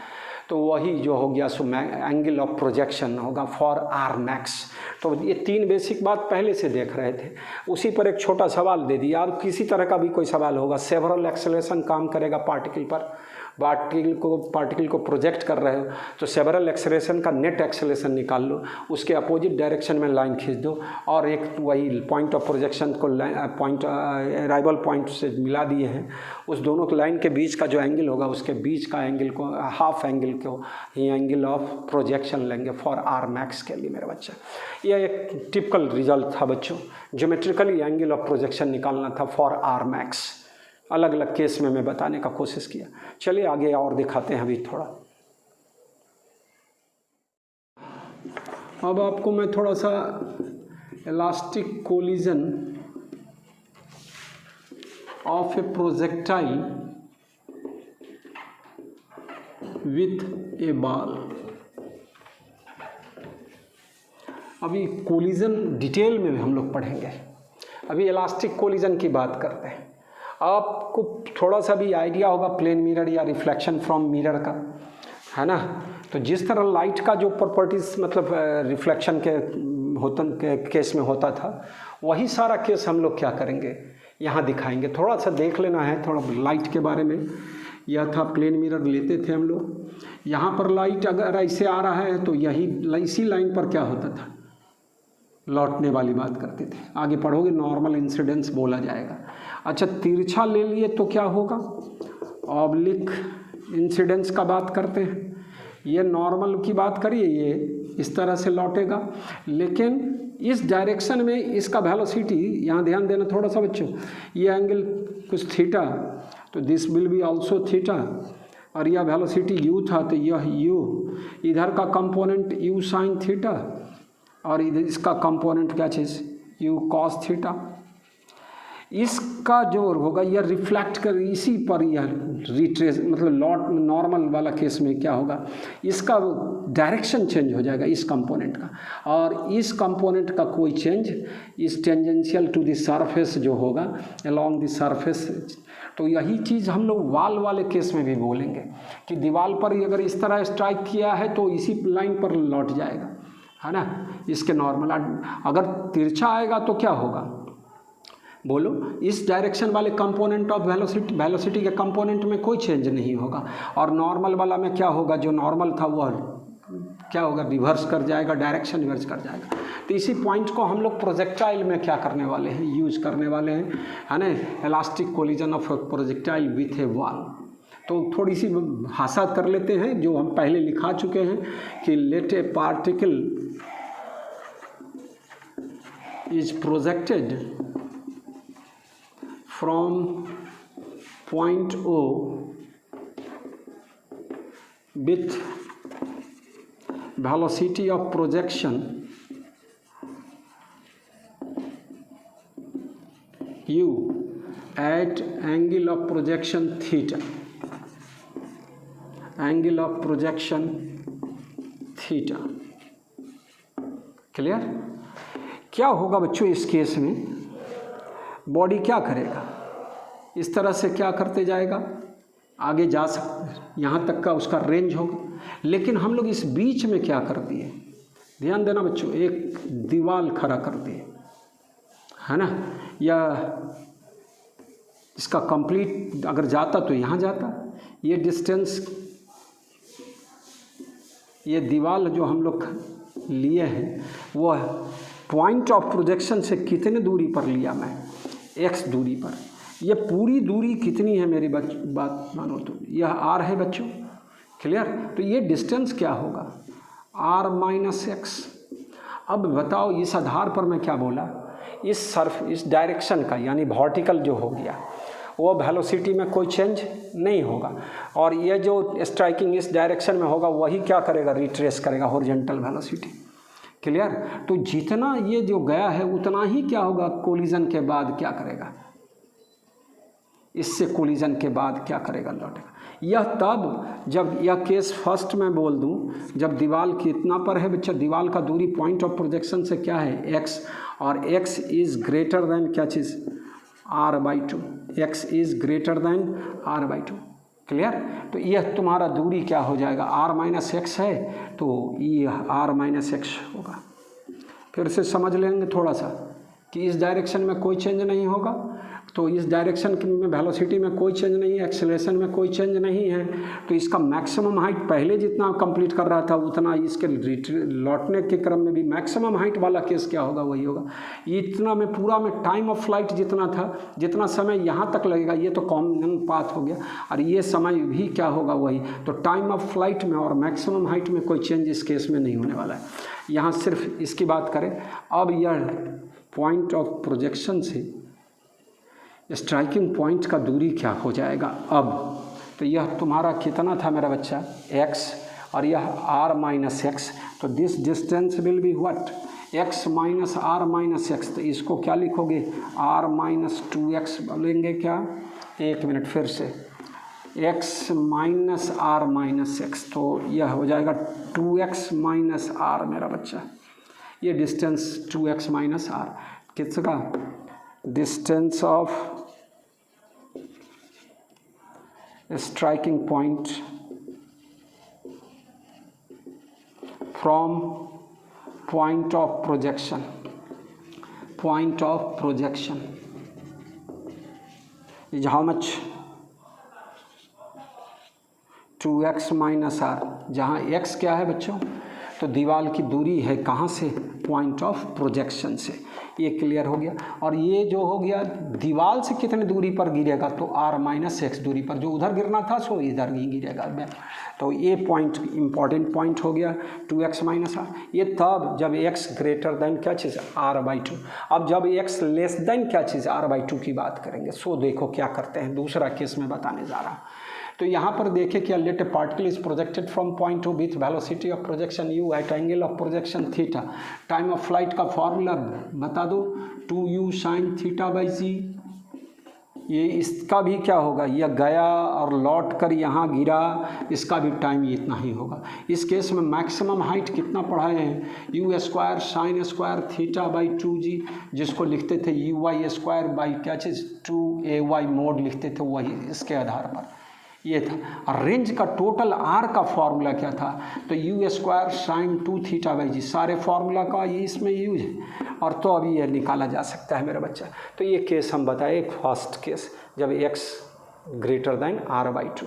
Speaker 1: तो वही जो हो गया सो एंगल ऑफ प्रोजेक्शन होगा फॉर आर मैक्स। तो ये 3 बेसिक बात पहले से देख रहे थे, उसी पर एक छोटा सवाल दे दिया। अब किसी तरह का भी कोई सवाल होगा, सेवरल एक्सेलरेशन काम करेगा पार्टिकल पर, पार्टिकल को प्रोजेक्ट कर रहे हो, तो सेवरल एक्सेलरेशन का नेट एक्सेलरेशन निकाल लो, उसके अपोजिट डायरेक्शन में लाइन खींच दो, और एक वही पॉइंट ऑफ प्रोजेक्शन को पॉइंट अराइवल पॉइंट से मिला दिए हैं, उस दोनों की लाइन के बीच का जो एंगल होगा उसके बीच का एंगल को, हाफ एंगल को ही एंगल ऑफ प्रोजेक्शन लेंगे फॉर आर मैक्स के लिए मेरा बच्चा। यह एक टिपिकल रिजल्ट था बच्चों, ज्योमेट्रिकली एंगल ऑफ प्रोजेक्शन निकालना था फॉर आर मैक्स। अलग अलग केस में मैं बताने का कोशिश किया। चलिए आगे और दिखाते हैं अभी थोड़ा। अब आपको मैं थोड़ा सा elastic collision of A projectile with A ball, अभी कोलिजन डिटेल में हम लोग पढ़ेंगे, अभी इलास्टिक कोलिजन की बात करते हैं। आपको थोड़ा सा भी आइडिया होगा प्लेन मिरर या रिफ्लेक्शन फ्रॉम मिरर का, है ना। तो जिस तरह लाइट का जो प्रॉपर्टीज मतलब रिफ्लेक्शन के केस में होता था, वही सारा केस हम लोग क्या करेंगे यहाँ दिखाएंगे। थोड़ा सा देख लेना है थोड़ा लाइट के बारे में। यह था प्लेन मिरर लेते थे हम लोग, यहाँ पर लाइट अगर ऐसे आ रहा है तो यही इसी लाइन पर क्या होता था, लौटने वाली बात करते थे। आगे पढ़ोगे नॉर्मल इंसिडेंस बोला जाएगा। अच्छा तिरछा ले लिए तो क्या होगा, ऑब्लिक इंसिडेंस का बात करते हैं। ये नॉर्मल की बात करिए, ये इस तरह से लौटेगा, लेकिन इस डायरेक्शन में इसका वेलोसिटी, यहाँ ध्यान देना थोड़ा सा बच्चों, ये एंगल कुछ थीटा, तो this will be also theta, और यह वेलोसिटी u था तो यह u, इधर का कंपोनेंट u साइन थीटा, और इधर इसका कंपोनेंट क्या चीज़ u कॉस थीटा। इसका जो होगा यह रिफ्लेक्ट कर इसी पर यह रिट्रेस मतलब लॉट नॉर्मल वाला केस में क्या होगा, इसका डायरेक्शन चेंज हो जाएगा इस कंपोनेंट का, और इस कंपोनेंट का कोई चेंज इस टेंजेंशियल टू द सरफेस जो होगा अलोंग द सरफेस। तो यही चीज़ हम लोग वाल वाले केस में भी बोलेंगे कि दीवार पर अगर इस तरह स्ट्राइक किया है तो इसी लाइन पर लौट जाएगा, है ना, इसके नॉर्मल। अगर तिरछा आएगा तो क्या होगा बोलो, इस डायरेक्शन वाले कंपोनेंट ऑफ वेलोसिटी के कंपोनेंट में कोई चेंज नहीं होगा, और नॉर्मल वाला में क्या होगा, जो नॉर्मल था वह क्या होगा, रिवर्स कर जाएगा, डायरेक्शन रिवर्स कर जाएगा। तो इसी पॉइंट को हम लोग प्रोजेक्टाइल में क्या करने वाले हैं, यूज करने वाले हैं, है ना, elastic collision of projectile with A wall. तो थोड़ी सी भाषा कर लेते हैं जो हम पहले लिखा चुके हैं कि let a particle is projected from point O with velocity of projection u at angle of projection theta, angle of projection theta। Clear? क्या होगा बच्चों इस केस में, बॉडी क्या करेगा, इस तरह से क्या करते जाएगा, आगे जा सकते, यहाँ तक का उसका रेंज होगा। लेकिन हम लोग इस बीच में क्या कर दिए, ध्यान देना बच्चों, एक दीवार खड़ा कर दिए, है ना, या इसका कंप्लीट अगर जाता तो यहाँ जाता। ये डिस्टेंस, ये दीवार जो हम लोग लिए हैं वह पॉइंट ऑफ प्रोजेक्शन से कितने दूरी पर लिया मैं, x दूरी पर। यह पूरी दूरी कितनी है मेरी बात मानो तो यह r है बच्चों, क्लियर। तो ये डिस्टेंस क्या होगा, r माइनस एक्स। अब बताओ इस आधार पर मैं क्या बोला, इस डायरेक्शन का यानी वर्टिकल जो हो गया वो वेलोसिटी में कोई चेंज नहीं होगा, और ये जो स्ट्राइकिंग इस डायरेक्शन में होगा वही क्या करेगा, रिट्रेस करेगा हॉरिजॉन्टल वेलोसिटी, क्लियर। तो जितना ये जो गया है उतना ही क्या होगा, कोलिजन के बाद क्या करेगा, इससे कोलिजन के बाद क्या करेगा, लौटेगा। यह तब जब यह केस फर्स्ट में बोल दूं, जब दीवार कितना पर है बच्चा, दीवार का दूरी पॉइंट ऑफ प्रोजेक्शन से क्या है, x, और x इज़ ग्रेटर देन क्या चीज़, r/2, x is greater than r/2, clear. तो यह तुम्हारा दूरी क्या हो जाएगा, r-x है तो ये r-x होगा। फिर से समझ लेंगे थोड़ा सा कि इस डायरेक्शन में कोई चेंज नहीं होगा, तो इस डायरेक्शन में वेलोसिटी में कोई चेंज नहीं है, एक्सेलरेशन में कोई चेंज नहीं है, तो इसका मैक्सिमम हाइट पहले जितना कंप्लीट कर रहा था उतना इसके लौटने के क्रम में भी मैक्सिमम हाइट वाला केस क्या होगा, वही होगा। इतना में पूरा में टाइम ऑफ फ्लाइट जितना था, जितना समय यहाँ तक लगेगा ये तो कॉमन पाथ हो गया, और ये समय भी क्या होगा वही। तो टाइम ऑफ फ्लाइट में और मैक्सिमम हाइट में कोई चेंज इस केस में नहीं होने वाला है। यहाँ सिर्फ इसकी बात करें। अब यह पॉइंट ऑफ प्रोजेक्शन से स्ट्राइकिंग पॉइंट का दूरी क्या हो जाएगा अब, तो यह तुम्हारा कितना था मेरा बच्चा, x, और यह r-x, तो this distance will be what, x minus r-x। तो इसको क्या लिखोगे, r-2x बोलेंगे क्या, एक मिनट फिर से, x माइनस r-x, तो यह हो जाएगा 2x माइनस r मेरा बच्चा। ये डिस्टेंस 2x माइनस r किसका, distance of striking point from point of projection, point of projection is how much, 2x minus r, जहाँ x क्या है बच्चों, तो दीवार की दूरी है कहाँ से, पॉइंट ऑफ प्रोजेक्शन से। ये क्लियर हो गया। और ये जो हो गया दीवार से कितने दूरी पर गिरेगा, तो r-x दूरी पर, जो उधर गिरना था सो इधर नहीं गिरेगा। तो ये पॉइंट इंपॉर्टेंट पॉइंट हो गया 2x माइनस r। ये तब जब x ग्रेटर देन क्या चीज़, r/2। अब जब x लेस देन क्या चीज़, r/2 की बात करेंगे। सो देखो क्या करते हैं, दूसरा केस में बताने जा रहा हूँ। तो यहाँ पर देखें कि let a particle is projected from point O with velocity of projection u at angle of projection theta. Time of flight का फॉर्मूला बता दो, 2u sin θ/g, ये इसका भी क्या होगा, यह गया और लौट कर यहाँ गिरा, इसका भी टाइम इतना ही होगा। इस केस में मैक्सिमम हाइट कितना पढ़ाए हैं, you square sine square theta by 2g, जिसको लिखते थे यू वाई स्क्वायर बाई क्या चीज़ 2ay मोड लिखते थे, वही इसके आधार पर ये था। और रेंज का टोटल आर का फॉर्मूला क्या था, तो u square sine 2 theta by g, सारे फार्मूला का ये इसमें यूज है, और तो अभी ये निकाला जा सकता है मेरा बच्चा। तो ये केस हम बताए, एक फर्स्ट केस जब x greater than r/2,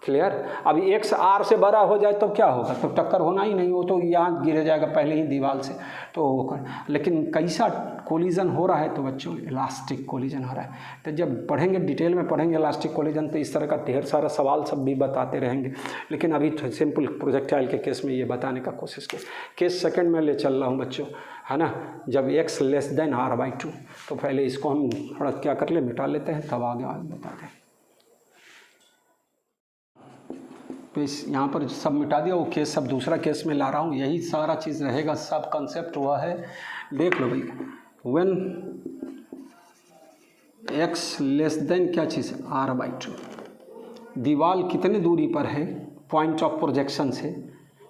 Speaker 1: clear. अभी x r से बड़ा हो जाए तो क्या होगा, तो टक्कर होना ही नहीं, वो तो यहाँ गिर जाएगा पहले ही दीवार से, तो लेकिन कैसा कोलिजन हो रहा है, तो बच्चों इलास्टिक कोलिजन हो रहा है। तो जब पढ़ेंगे डिटेल में पढ़ेंगे इलास्टिक कोलिजन, तो इस तरह का ढेर सारा सवाल सब भी बताते रहेंगे, लेकिन अभी सिंपल प्रोजेक्टाइल के केस में ये बताने का कोशिश की। केस सेकंड में ले चल रहा हूँ बच्चों, है ना, जब x लेस देन r/2, तो पहले इसको हम थोड़ा क्या कर ले, मिटा लेते हैं, तब आगे बताते हैं। तो इस यहाँ पर सब मिटा दिया, वो केस सब दूसरा केस में ला रहा हूँ, यही सारा चीज़ रहेगा, सब कंसेप्ट हुआ है। देख लो भाई, व्हेन x लेस देन क्या चीज़ r/2, दीवार कितने दूरी पर है पॉइंट ऑफ प्रोजेक्शन से,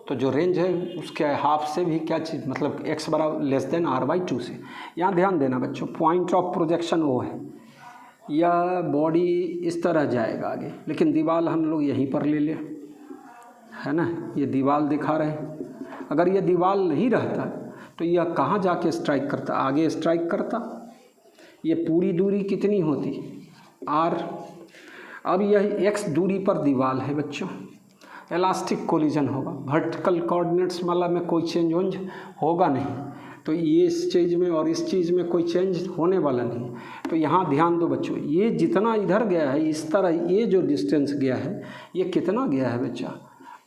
Speaker 1: तो जो रेंज है उसके हाफ से भी क्या चीज़, मतलब x बराबर लेस देन r/2 से। यहाँ ध्यान देना बच्चों, पॉइंट ऑफ प्रोजेक्शन वो है, यह बॉडी इस तरह जाएगा आगे, लेकिन दीवार हम लोग यहीं पर ले लें, है ना, ये दीवार दिखा रहे हैं। अगर ये दीवार नहीं रहता तो यह कहाँ जाके स्ट्राइक करता, आगे स्ट्राइक करता। ये पूरी दूरी कितनी होती, r। अब यह x दूरी पर दीवार है बच्चों, इलास्टिक कोलिजन होगा, वर्टिकल कोऑर्डिनेट्स मतलब में कोई चेंज होगा नहीं, तो ये इस चीज़ में और इस चीज़ में कोई चेंज होने वाला नहीं। तो यहाँ ध्यान दो बच्चों, ये जितना इधर गया है इस तरह, ये जो डिस्टेंस गया है ये कितना गया है बच्चा,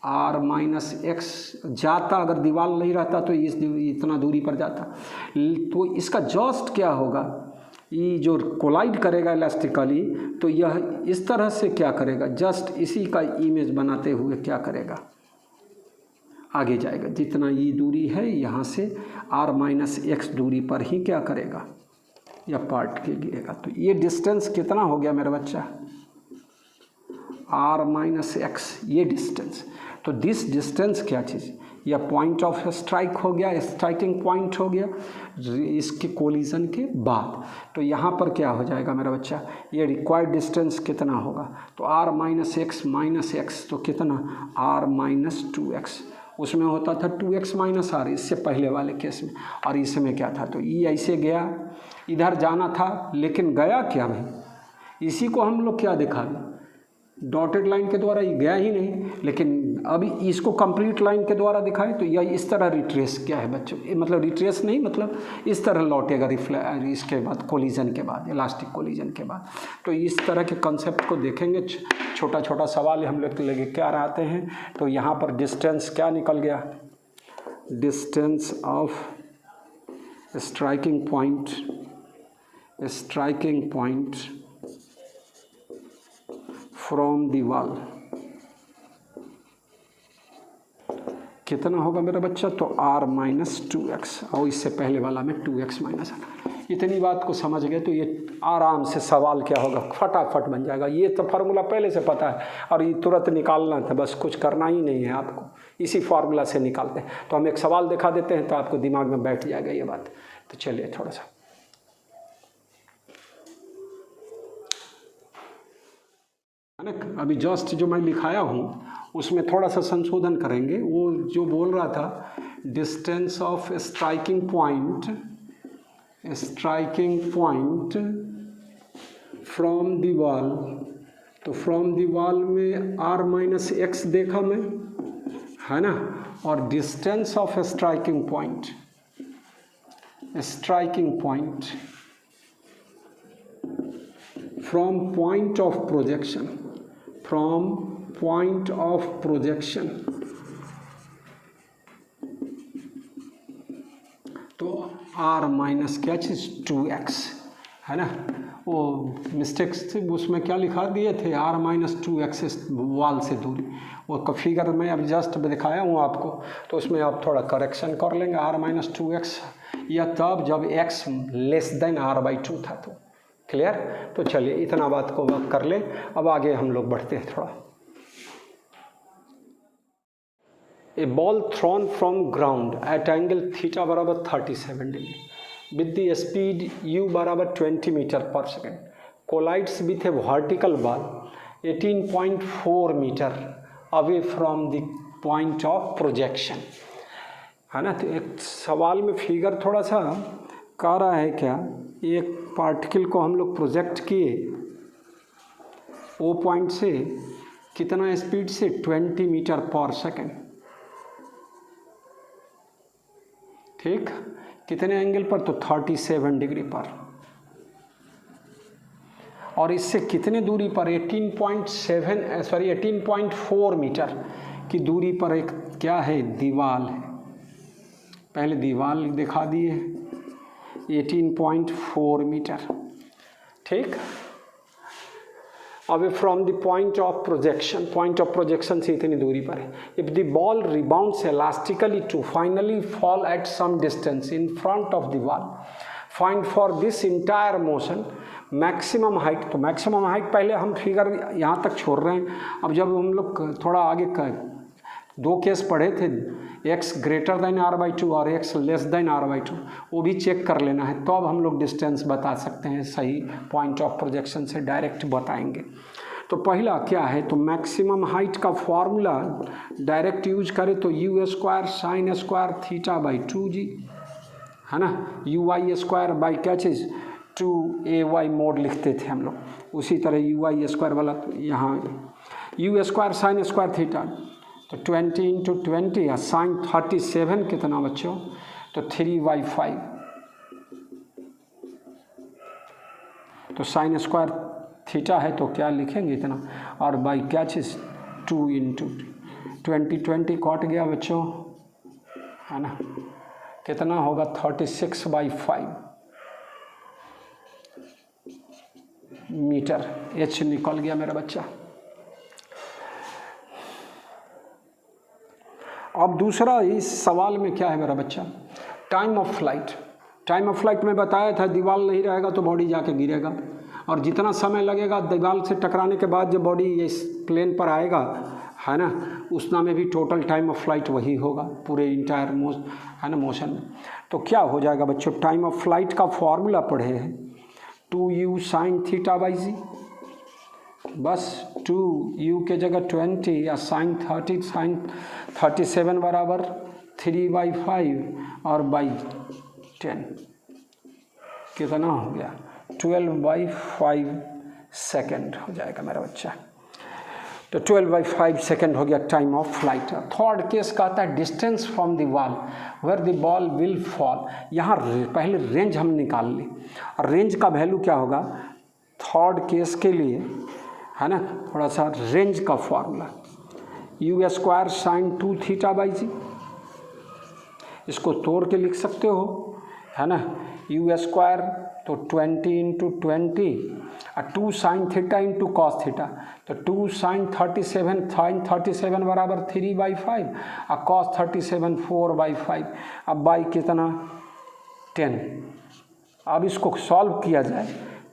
Speaker 1: r-x जाता, अगर दीवार नहीं रहता तो इतना दूरी पर जाता। तो इसका जस्ट क्या होगा, ये जो कोलाइड करेगा इलास्टिकली, तो यह इस तरह से क्या करेगा, जस्ट इसी का इमेज बनाते हुए क्या करेगा, आगे जाएगा। जितना ये दूरी है यहाँ से r-x दूरी पर ही क्या करेगा, या पार्ट के गिरेगा। तो ये डिस्टेंस कितना हो गया मेरा बच्चा, r-x, ये डिस्टेंस। तो दिस डिस्टेंस क्या चीज़, या पॉइंट ऑफ स्ट्राइक हो गया, स्ट्राइकिंग पॉइंट हो गया इसके कोलिजन के बाद। तो यहाँ पर क्या हो जाएगा मेरा बच्चा, ये रिक्वायर्ड डिस्टेंस कितना होगा, तो r-x, तो कितना r-2x, उसमें होता था 2x - r, इससे पहले वाले केस में। और इसमें क्या था, तो ये ऐसे गया, इधर जाना था, लेकिन गया क्या भाई, इसी को हम लोग क्या दिखा, डॉटेड लाइन के द्वारा ये गया ही नहीं, लेकिन अभी इसको कंप्लीट लाइन के द्वारा दिखाए, तो यह इस तरह रिट्रेस क्या है बच्चों, मतलब रिट्रेस नहीं, मतलब इस तरह लौटेगा इसके बाद, कोलिजन के बाद, इलास्टिक कोलिजन के बाद। तो इस तरह के कंसेप्ट को देखेंगे, छोटा छोटा सवाल हम लोग लेके क्या आते हैं। तो यहाँ पर डिस्टेंस क्या निकल गया, distance of striking point from the wall कितना होगा मेरा बच्चा, तो r-2x, और इससे पहले वाला में 2x - इतनी बात को समझ गए तो ये आराम से सवाल क्या होगा, फटाफट बन जाएगा। ये तो फार्मूला पहले से पता है और ये तुरंत निकालना था, बस कुछ करना ही नहीं है आपको, इसी फार्मूला से निकालते हैं। तो हम एक सवाल दिखा देते हैं तो आपको दिमाग में बैठ जाएगा ये बात। तो चलिए थोड़ा सा अभी जस्ट जो मैं लिखाया हूँ उसमें थोड़ा सा संशोधन करेंगे। वो जो बोल रहा था distance of striking point from the wall, तो फ्रॉम द वॉल में r-x देखा मैं, है ना, और distance of striking point from point of projection, तो r- क्या चीज़ 2x, है ना। वो मिस्टेक्स थे उसमें क्या लिखा दिए थे, r-2x वॉल से दूरी, वो का फिगर मैं अब जस्ट दिखाया हूँ आपको, तो उसमें आप थोड़ा करेक्शन कर लेंगे। r-2x या तब जब x लेस देन r/2 था, तो क्लियर? तो चलिए इतना बात को कर ले, अब आगे हम लोग बढ़ते हैं थोड़ा। A ball thrown from ground at angle theta बराबर 37 degree with the speed u बराबर 20 metre per second collides with a vertical ball 18.4 metre away from the point of projection, है ना। तो एक सवाल में फिगर थोड़ा सा कह रहा है क्या, एक पार्टिकल को हम लोग प्रोजेक्ट किए ओ पॉइंट से कितना स्पीड से, 20 मीटर पर सेकेंड, ठीक, कितने एंगल पर, तो 37 डिग्री पर, और इससे कितने दूरी पर, 18.4 मीटर की दूरी पर एक क्या है, दीवार है। पहले दीवार दिखा दिए 18.4 मीटर, ठीक। Away from the point of projection, point of projection से इतनी दूरी पर है। If the ball rebounds elastically to finally fall at some distance in front of the wall, find for this entire motion maximum height. तो maximum height पहले हम figure यहाँ तक छोड़ रहे हैं। अब जब हम लोग थोड़ा आगे दो केस पढ़े थे, x ग्रेटर देन r/2 और x लेस देन r/2, वो भी चेक कर लेना है, तो अब हम लोग डिस्टेंस बता सकते हैं, सही पॉइंट ऑफ प्रोजेक्शन से डायरेक्ट बताएंगे। तो पहला क्या है, तो मैक्सिमम हाइट का फॉर्मूला डायरेक्ट यूज करें तो u² sin² θ/2g, है ना, uy² बाई क्या चीज़ 2ay मोड लिखते थे हम लोग, उसी तरह uy² वाला यहाँ u² sin² थीटा, तो 20 × 20 या साइन 37 कितना बच्चों, तो 3/5, तो sin² थीटा है तो क्या लिखेंगे इतना, और बाई क्या चीज़ 2 × 20 कट गया बच्चों, है ना, कितना होगा 36/5 मीटर, h निकल गया मेरा बच्चा। अब दूसरा इस सवाल में क्या है मेरा बच्चा, time of flight. Time of flight में बताया था दीवार नहीं रहेगा तो बॉडी जाके गिरेगा, और जितना समय लगेगा दीवार से टकराने के बाद जब बॉडी इस प्लेन पर आएगा, है ना, उतना में भी टोटल टाइम ऑफ फ्लाइट वही होगा पूरे इंटायर है ना मोशन में। तो क्या हो जाएगा बच्चों, टाइम ऑफ फ्लाइट का फॉर्मूला पढ़े हैं 2u sin θ/g, बस 2u के जगह 20 या sin 37 बराबर 3/5 और बाई 10 कितना हो गया 12/5 सेकेंड हो जाएगा मेरा बच्चा। तो 12/5 सेकेंड हो गया time of flight. Third case का आता है distance from the wall where the ball will fall. यहाँ पहले रेंज हम निकाल लें, और रेंज का वैल्यू क्या होगा थर्ड केस के लिए, है ना, थोड़ा सा रेंज का फॉर्मूला u² sin 2θ/g, इसको तोड़ के लिख सकते हो, है ना, u² तो 20 × 20 और 2 sin θ × cos θ, तो 2 sin 37 बराबर 3/5 और cos 37 4/5, अब बाई कितना 10। अब इसको सॉल्व किया जाए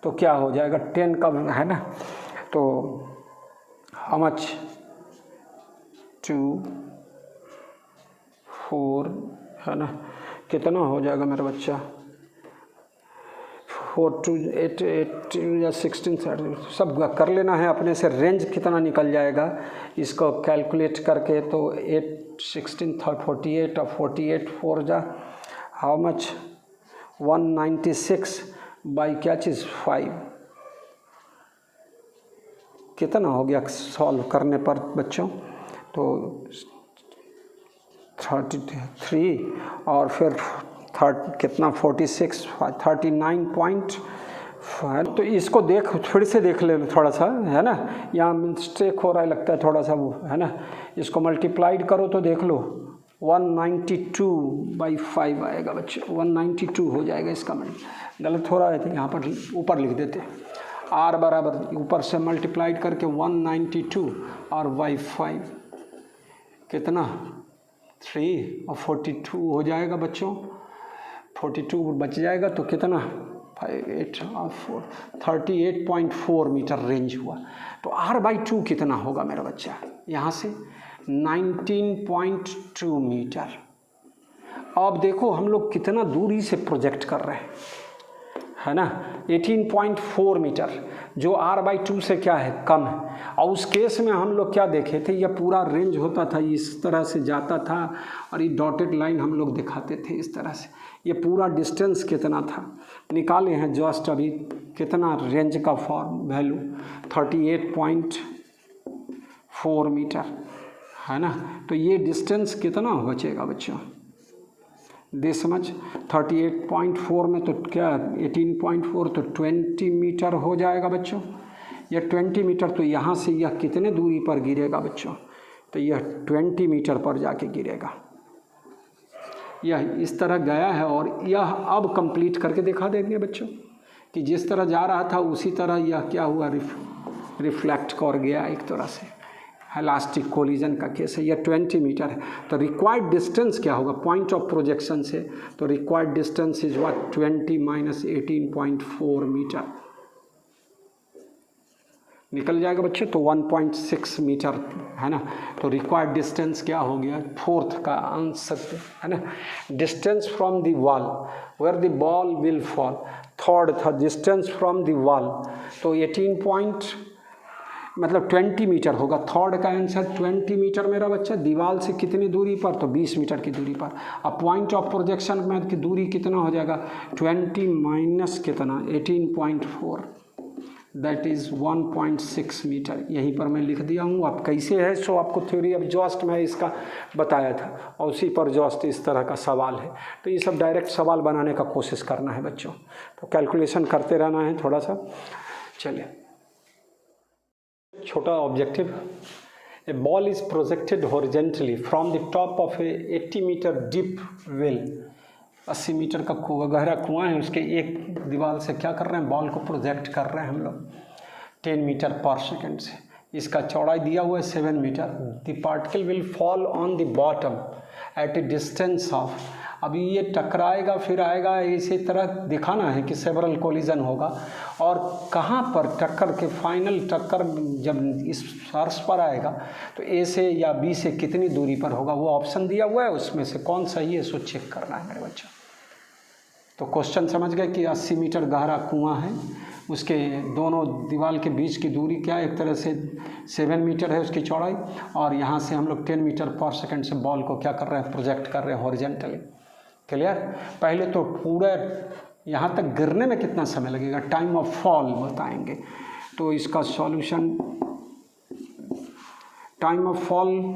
Speaker 1: तो क्या हो जाएगा 10 का, है ना, तो हाउ मच 2 4, है ना, कितना हो जाएगा मेरा बच्चा 4 2 8 8 या 16 सब कर लेना है अपने से। रेंज कितना निकल जाएगा इसको कैलकुलेट करके, तो 8 16 48 और 48 4 जा हाउ मच 196 बाई क्या चीज़ 5, कितना हो गया सॉल्व करने पर बच्चों, तो 33 और फिर कितना 46 39.5। तो इसको फिर से देख ले थोड़ा सा, है ना, यहाँ मिस्टेक हो रहा है लगता है थोड़ा सा वो, है ना, इसको मल्टीप्लाइड करो तो देख लो 192/5 आएगा बच्चे, 192 हो जाएगा इसका। गलत हो रहा है तो यहाँ पर ऊपर लिख देते, r बराबर ऊपर से मल्टीप्लाइड करके 192 और बाई 5 कितना 3 और 42 हो जाएगा बच्चों, 42 बच जाएगा तो कितना 38.4 मीटर रेंज हुआ। तो r/2 कितना होगा मेरा बच्चा? यहाँ से 19.2 मीटर। अब देखो हम लोग कितना दूरी से प्रोजेक्ट कर रहे हैं, है ना, 18.4 मीटर, जो r/2 से क्या है, कम है। और उस केस में हम लोग क्या देखे थे, यह पूरा रेंज होता था, इस तरह से जाता था और ये डॉटेड लाइन हम लोग दिखाते थे इस तरह से। ये पूरा डिस्टेंस कितना था निकाले हैं जस्ट अभी, कितना रेंज का फॉर्म वैल्यू 38.4 मीटर, है ना। तो ये डिस्टेंस कितना बचेगा बच्चों, दे समझ। 38.4 में तो क्या 18.4 तो 20 मीटर हो जाएगा बच्चों। यह 20 मीटर, तो यहाँ से यह कितने दूरी पर गिरेगा बच्चों, तो यह 20 मीटर पर जाके गिरेगा। यह इस तरह गया है और यह अब कंप्लीट करके दिखा देंगे बच्चों कि जिस तरह जा रहा था उसी तरह यह क्या हुआ, रिफ्लेक्ट कर गया एक तरह से। इलास्टिक कोलिजन का केस है। यह 20 मीटर है। तो रिक्वायर्ड डिस्टेंस क्या होगा पॉइंट ऑफ प्रोजेक्शन से, तो रिक्वायर्ड डिस्टेंस इज व्हाट 20 माइनस 18.4 मीटर निकल जाएगा बच्चे, तो 1.6 मीटर, है ना। तो रिक्वायर्ड डिस्टेंस क्या हो गया, फोर्थ का आंसर, है ना। Distance from the wall where the ball will fall, third था डिस्टेंस फ्रॉम द वॉल, तो 20 मीटर होगा। थर्ड का आंसर 20 मीटर मेरा बच्चा। दीवार से कितनी दूरी पर, तो 20 मीटर की दूरी पर। अब पॉइंट ऑफ प्रोजेक्शन में की दूरी कितना हो जाएगा, 20 माइनस कितना 18.4, दैट इज़ 1.6 मीटर। यहीं पर मैं लिख दिया हूँ। अब कैसे है सो आपको थ्योरी ऑफ जॉस्ट में इसका बताया था और उसी पर जॉस्ट इस तरह का सवाल है। तो ये सब डायरेक्ट सवाल बनाने का कोशिश करना है बच्चों, तो कैलकुलेशन करते रहना है थोड़ा सा। चलिए, छोटा objective, a ball is projected horizontally from the top of a 80 metre deep well. 80 metre का गहरा कुआं है, उसके एक दीवार से क्या कर रहे हैं, बॉल को प्रोजेक्ट कर रहे हैं हम लोग 10 मीटर पर सेकेंड से। इसका चौड़ाई दिया हुआ है 7 metre. The particle will fall on the bottom at a distance of, अभी ये टकराएगा फिर आएगा, इसी तरह दिखाना है कि सेवरल कोलिजन होगा और कहाँ पर टक्कर के फाइनल टक्कर जब इस फर्श पर आएगा तो ए से या बी से कितनी दूरी पर होगा, वो ऑप्शन दिया हुआ है, उसमें से कौन सही है सो चेक करना है मेरे बच्चों। तो क्वेश्चन समझ गए कि 80 मीटर गहरा कुआं है, उसके दोनों दीवार के बीच की दूरी क्या है, एक तरह से 7 मीटर है उसकी चौड़ाई, और यहाँ से हम लोग 10 मीटर पर सेकंड से बॉल को क्या कर रहे हैं, प्रोजेक्ट कर रहे हैं हॉरिजेंटली। क्लियर। पहले तो पूरा यहाँ तक गिरने में कितना समय लगेगा, टाइम ऑफ फॉल बताएंगे। तो इसका solution, time of fall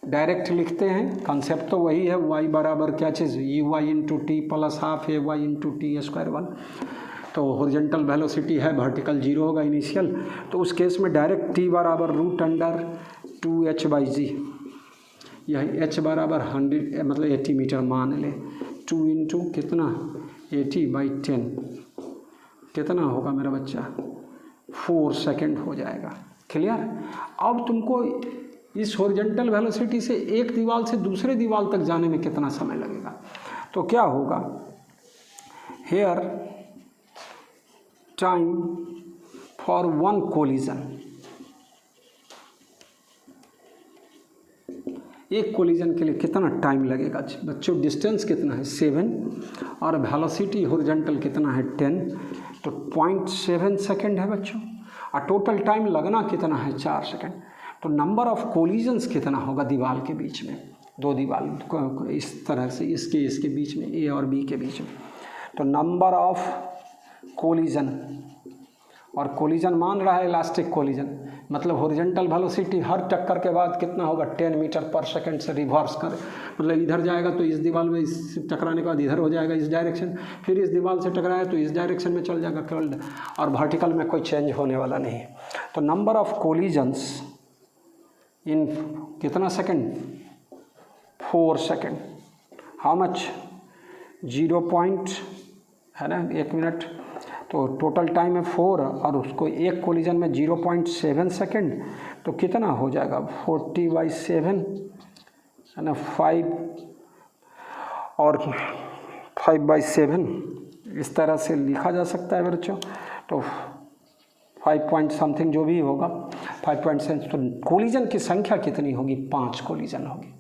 Speaker 1: direct लिखते हैं, कंसेप्ट तो वही है, y बराबर क्या चीज़, u y into t plus half a y into t square 1। तो हॉरिजॉन्टल वेलोसिटी है, वर्टिकल 0 होगा इनिशियल, तो उस केस में डायरेक्ट t बराबर √2h/g, यही h बराबर 100 मतलब 80 मीटर मान ले, 2 इंटू कितना 80/10 कितना होगा मेरा बच्चा, 4 सेकेंड हो जाएगा। क्लियर। अब तुमको इस हॉरिजॉन्टल वेलोसिटी से एक दीवार से दूसरे दीवार तक जाने में कितना समय लगेगा, तो क्या होगा, here time for one collision, एक कोलिजन के लिए कितना टाइम लगेगा बच्चों। डिस्टेंस कितना है 7 और वेलोसिटी हॉरिजॉन्टल कितना है 10, तो 0.7 सेकेंड है बच्चों, और टोटल टाइम लगना कितना है 4 सेकेंड। तो नंबर ऑफ कोलिजन्स कितना होगा दीवार के बीच में, दो दीवार इस तरह से इसके बीच में, ए और बी के बीच में, तो नंबर ऑफ कोलिजन, और कोलिजन मान रहा है इलास्टिक कोलिजन, मतलब हॉरिजॉन्टल वेलोसिटी हर टक्कर के बाद कितना होगा 10 मीटर पर सेकंड से रिवर्स करे, मतलब इधर जाएगा तो इस दीवार में इस टकराने के बाद इधर हो जाएगा इस डायरेक्शन, फिर इस दीवार से टकराया तो इस डायरेक्शन में चल जाएगा केवल, और वर्टिकल में कोई चेंज होने वाला नहीं है। तो नंबर ऑफ कोलिजन्स इन कितना second, 4 second, how much 0 point है ना 1 मिनट, तो टोटल टाइम है 4 और उसको एक कोलिजन में 0.7 सेकेंड, तो कितना हो जाएगा 40/7 है ना, 5 और 5/7 इस तरह से लिखा जा सकता है बच्चों। तो 5 पॉइंट समथिंग जो भी होगा 5.7, तो कोलिजन की संख्या कितनी होगी? 5 कोलिजन होगी।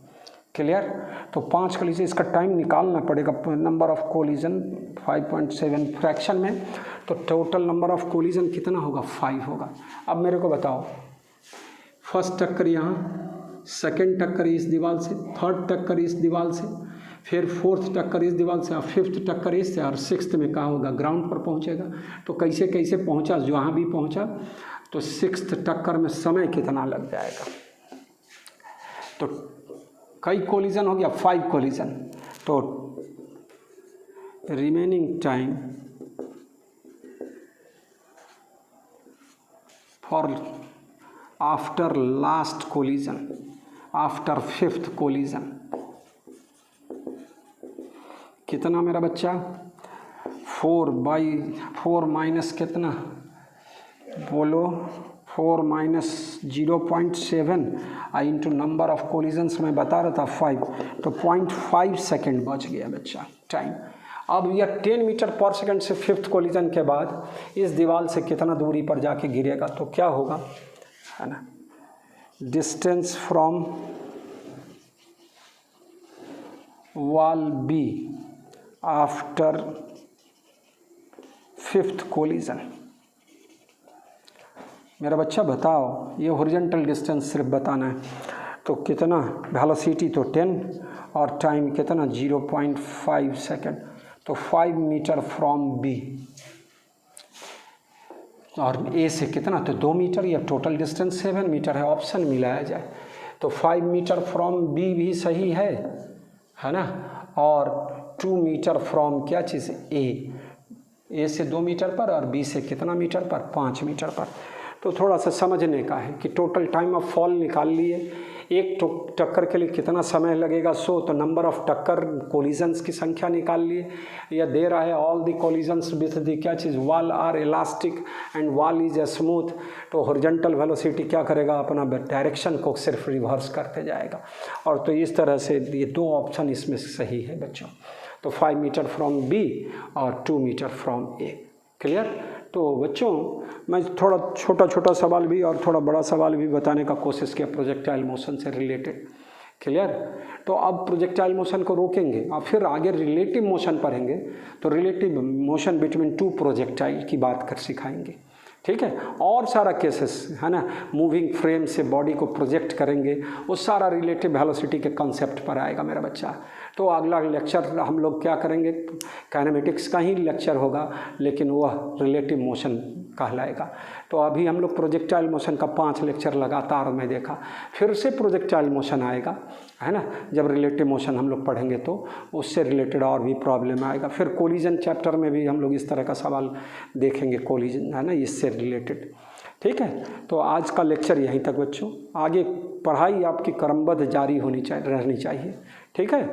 Speaker 1: क्लियर? तो 5 कोलिजन, इसका टाइम निकालना पड़ेगा। नंबर ऑफ कोलिजन 5.7 फ्रैक्शन में, तो टोटल नंबर ऑफ कोलिजन कितना होगा? 5 होगा। अब मेरे को बताओ, फर्स्ट टक्कर यहाँ, सेकंड टक्कर इस दीवार से, थर्ड टक्कर इस दीवार से, फिर फोर्थ टक्कर इस दीवार से, और फिफ्थ टक्कर इससे, और सिक्स्थ में कहाँ होगा? ग्राउंड पर पहुँचेगा। तो कैसे कैसे पहुँचा? जहाँ भी पहुँचा, तो सिक्स्थ टक्कर में समय कितना लग जाएगा? तो कई कोलिजन हो गया? 5 कोलिजन। तो remaining time for after last collision, after fifth collision कितना मेरा बच्चा? 4/4 माइनस कितना बोलो? 4 minus 0.7 into number of collisions में बता रहा था 5, तो 0.5 सेकेंड बच गया बच्चा टाइम। अब यह 10 मीटर पर सेकेंड से फिफ्थ कोलिजन के बाद इस दीवार से कितना दूरी पर जाके गिरेगा? तो क्या होगा, है ना, distance from wall be after fifth collision. मेरा बच्चा बताओ, ये हॉरिजॉन्टल डिस्टेंस सिर्फ बताना है। तो कितना वेलोसिटी? तो 10, और टाइम कितना? 0.5 सेकेंड। तो 5 मीटर फ्रॉम बी, और ए से कितना? तो 2 मीटर, या टोटल डिस्टेंस 7 मीटर है, ऑप्शन मिलाया जाए तो 5 मीटर फ्रॉम बी भी सही है ना, और 2 मीटर फ्रॉम क्या चीज़? ए से 2 मीटर पर, और बी से कितना मीटर पर? 5 मीटर पर। तो थोड़ा सा समझने का है कि टोटल टाइम ऑफ फॉल निकाल लिए, एक टक्कर के लिए कितना समय लगेगा 100, तो नंबर ऑफ टक्कर कोलिजन्स की संख्या निकाल लिए। या दे रहा है all the collisions with the क्या चीज़? Wall are elastic and wall is a smooth. तो हॉरिजॉन्टल वेलोसिटी क्या करेगा? अपना डायरेक्शन को सिर्फ रिवर्स करते जाएगा। और तो इस तरह से ये 2 ऑप्शन इसमें सही है बच्चों। तो 5 मीटर फ्रॉम बी और 2 मीटर फ्रॉम ए। क्लियर? तो बच्चों मैं थोड़ा छोटा सवाल भी और थोड़ा बड़ा सवाल भी बताने का कोशिश किया प्रोजेक्टाइल मोशन से रिलेटेड। क्लियर? तो अब प्रोजेक्टाइल मोशन को रोकेंगे और फिर आगे रिलेटिव मोशन पढ़ेंगे। तो रिलेटिव मोशन बिटवीन 2 प्रोजेक्टाइल की बात कर सिखाएंगे। ठीक है? और सारा केसेस है ना, मूविंग फ्रेम से बॉडी को प्रोजेक्ट करेंगे, वो सारा रिलेटिव वेलोसिटी के कॉन्सेप्ट पर आएगा मेरा बच्चा। तो अगला लेक्चर हम लोग क्या करेंगे? काइनेमेटिक्स का ही लेक्चर होगा, लेकिन वह रिलेटिव मोशन कहलाएगा। तो अभी हम लोग प्रोजेक्टाइल मोशन का 5 लेक्चर लगातार में देखा, फिर से प्रोजेक्टाइल मोशन आएगा, है ना। जब रिलेटिव मोशन हम लोग पढ़ेंगे तो उससे रिलेटेड और भी प्रॉब्लम आएगा। फिर कोलिजन चैप्टर में भी हम लोग इस तरह का सवाल देखेंगे, कोलिजन है ना, इससे रिलेटेड। ठीक है? तो आज का लेक्चर यहीं तक बच्चों। आगे पढ़ाई आपकी क्रमबद्ध जारी रहनी चाहिए। ठीक है?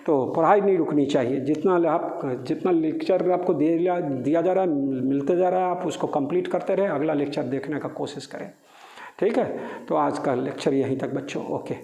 Speaker 1: तो पढ़ाई नहीं रुकनी चाहिए। जितना लेक्चर आपको दिया जा रहा है, मिलते जा रहा है, आप उसको कंप्लीट करते रहे, अगला लेक्चर देखने का कोशिश करें। ठीक है? तो आज का लेक्चर यहीं तक बच्चों। ओके।